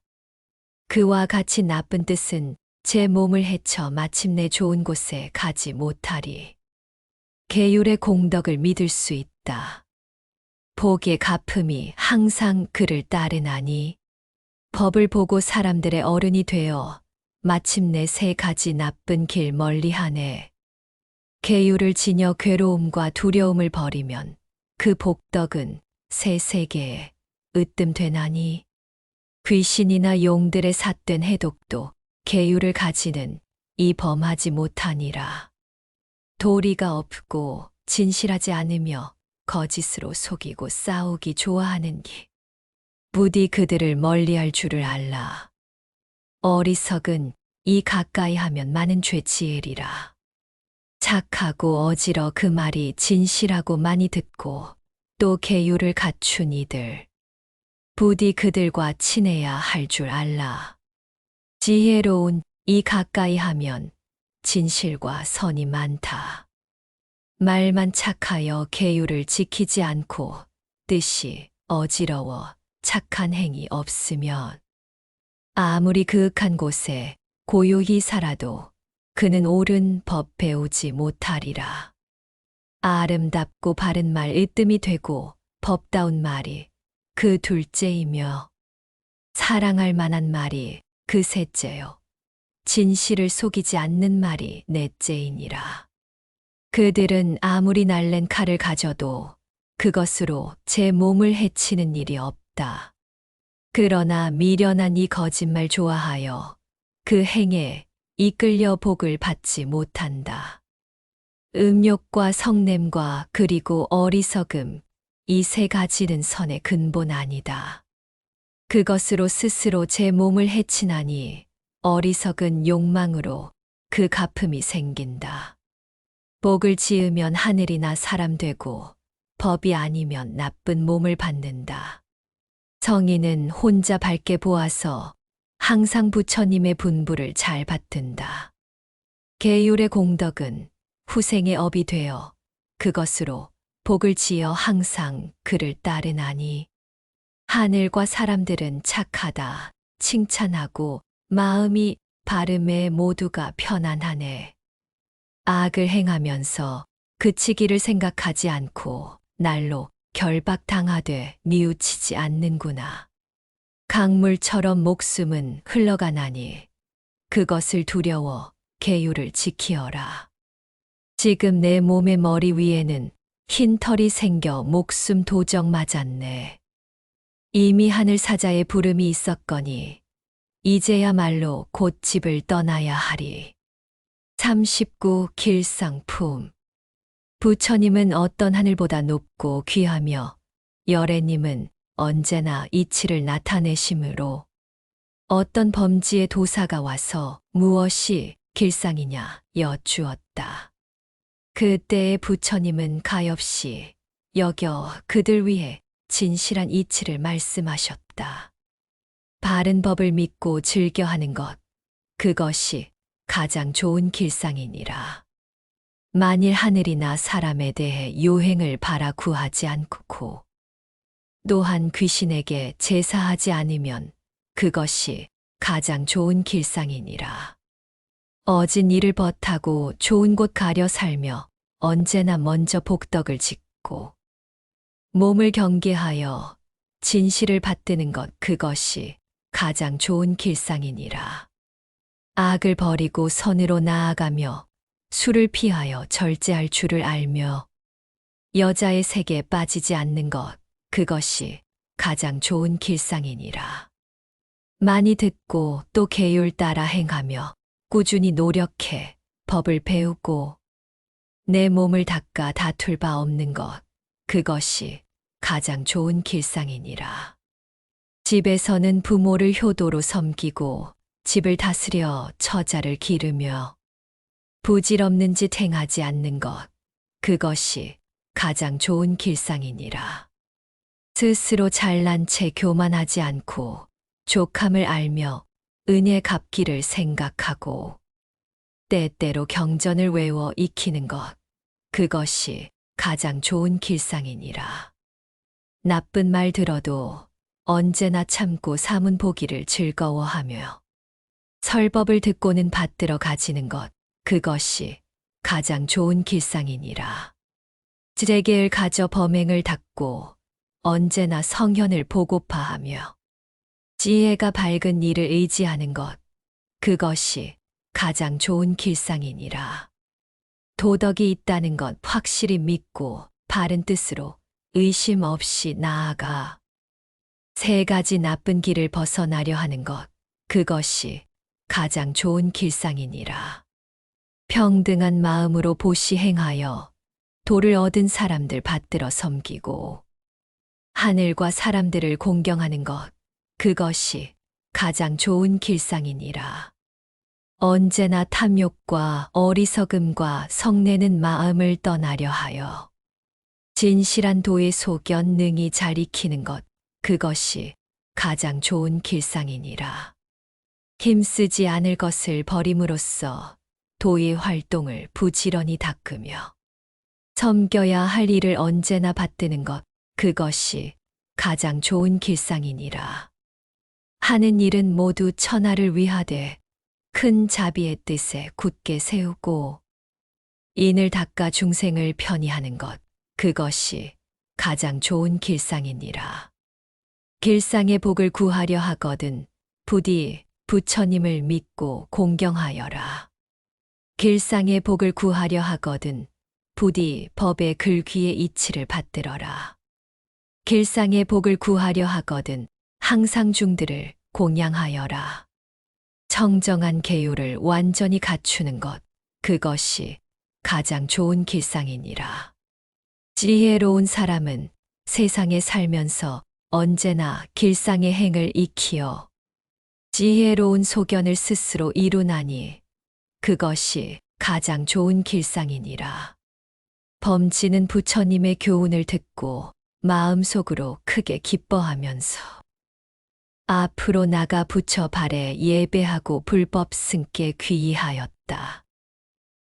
그와 같이 나쁜 뜻은 제 몸을 해쳐 마침내 좋은 곳에 가지 못하리. 계율의 공덕을 믿을 수 있다. 복의 갚음이 항상 그를 따르나니 법을 보고 사람들의 어른이 되어 마침내 3가지 나쁜 길 멀리하네. 계율을 지녀 괴로움과 두려움을 버리면 그 복덕은 새 세계에 으뜸되나니 귀신이나 용들의 삿된 해독도 계율을 가지는 이 범하지 못하니라. 도리가 없고 진실하지 않으며 거짓으로 속이고 싸우기 좋아하는 이 부디 그들을 멀리할 줄을 알라. 어리석은 이 가까이 하면 많은 죄 지으리라. 착하고 어지러 그 말이 진실하고 많이 듣고 또 계율을 갖춘 이들 부디 그들과 친해야 할 줄 알라. 지혜로운 이 가까이 하면 진실과 선이 많다. 말만 착하여 계율을 지키지 않고 뜻이 어지러워 착한 행위 없으면 아무리 그윽한 곳에 고요히 살아도 그는 옳은 법 배우지 못하리라. 아름답고 바른 말 으뜸이 되고 법다운 말이 그 둘째이며 사랑할 만한 말이 그 셋째요. 진실을 속이지 않는 말이 넷째이니라. 그들은 아무리 날랜 칼을 가져도 그것으로 제 몸을 해치는 일이 없다. 그러나 미련한 이 거짓말 좋아하여 그 행에 이끌려 복을 받지 못한다. 음욕과 성냄과 그리고 어리석음, 이 세 가지는 선의 근본 아니다. 그것으로 스스로 제 몸을 해치나니 어리석은 욕망으로 그 갚음이 생긴다. 복을 지으면 하늘이나 사람 되고 법이 아니면 나쁜 몸을 받는다. 성인은 혼자 밝게 보아서 항상 부처님의 분부를 잘 받든다. 계율의 공덕은 후생의 업이 되어 그것으로 복을 지어 항상 그를 따르나니 하늘과 사람들은 착하다 칭찬하고 마음이 바름에 모두가 편안하네. 악을 행하면서 그치기를 생각하지 않고 날로 결박당하되 뉘우치지 않는구나. 강물처럼 목숨은 흘러가나니 그것을 두려워 계율을 지키어라. 지금 내 몸의 머리 위에는 흰 털이 생겨 목숨 도적 맞았네. 이미 하늘 사자의 부름이 있었거니 이제야말로 곧 집을 떠나야 하리. 39 길상품. 부처님은 어떤 하늘보다 높고 귀하며 열애님은 언제나 이치를 나타내심으로 어떤 범지의 도사가 와서 무엇이 길상이냐 여쭈었다. 그때의 부처님은 가엾이 여겨 그들 위해 진실한 이치를 말씀하셨다. 바른 법을 믿고 즐겨하는 것, 그것이 가장 좋은 길상이니라. 만일 하늘이나 사람에 대해 요행을 바라 구하지 않고 또한 귀신에게 제사하지 않으면 그것이 가장 좋은 길상이니라. 어진 일을 벗하고 좋은 곳 가려 살며 언제나 먼저 복덕을 짓고 몸을 경계하여 진실을 받드는 것, 그것이 가장 좋은 길상이니라. 악을 버리고 선으로 나아가며 술을 피하여 절제할 줄을 알며 여자의 색에 빠지지 않는 것, 그것이 가장 좋은 길상이니라. 많이 듣고 또 계율 따라 행하며 꾸준히 노력해 법을 배우고 내 몸을 닦아 다툴 바 없는 것, 그것이 가장 좋은 길상이니라. 집에서는 부모를 효도로 섬기고 집을 다스려 처자를 기르며 부질없는 짓 행하지 않는 것, 그것이 가장 좋은 길상이니라. 스스로 잘난 채 교만하지 않고 족함을 알며 은혜 갚기를 생각하고 때때로 경전을 외워 익히는 것, 그것이 가장 좋은 길상이니라. 나쁜 말 들어도 언제나 참고 삼은 보기를 즐거워하며 설법을 듣고는 받들어 가지는 것, 그것이 가장 좋은 길상이니라. 지레개를 가져 범행을 닦고 언제나 성현을 보고파하며 지혜가 밝은 이를 의지하는 것, 그것이 가장 좋은 길상이니라. 도덕이 있다는 것 확실히 믿고 바른 뜻으로 의심 없이 나아가 세 가지 나쁜 길을 벗어나려 하는 것, 그것이 가장 좋은 길상이니라. 평등한 마음으로 보시 행하여 도를 얻은 사람들 받들어 섬기고 하늘과 사람들을 공경하는 것, 그것이 가장 좋은 길상이니라. 언제나 탐욕과 어리석음과 성내는 마음을 떠나려 하여 진실한 도에 속여 능히 잘 익히는 것, 그것이 가장 좋은 길상이니라. 힘쓰지 않을 것을 버림으로써 도의 활동을 부지런히 닦으며 섬겨야 할 일을 언제나 받드는 것, 그것이 가장 좋은 길상이니라. 하는 일은 모두 천하를 위하되 큰 자비의 뜻에 굳게 세우고 인을 닦아 중생을 편히 하는 것, 그것이 가장 좋은 길상이니라. 길상의 복을 구하려 하거든 부디 부처님을 믿고 공경하여라. 길상의 복을 구하려 하거든 부디 법의 글귀의 이치를 받들어라. 길상의 복을 구하려 하거든 항상 중들을 공양하여라. 청정한 계율을 완전히 갖추는 것, 그것이 가장 좋은 길상이니라. 지혜로운 사람은 세상에 살면서 언제나 길상의 행을 익히어 지혜로운 소견을 스스로 이루나니 그것이 가장 좋은 길상이니라. 범지는 부처님의 교훈을 듣고 마음속으로 크게 기뻐하면서 앞으로 나가 부처 발에 예배하고 불법 승께 귀의하였다.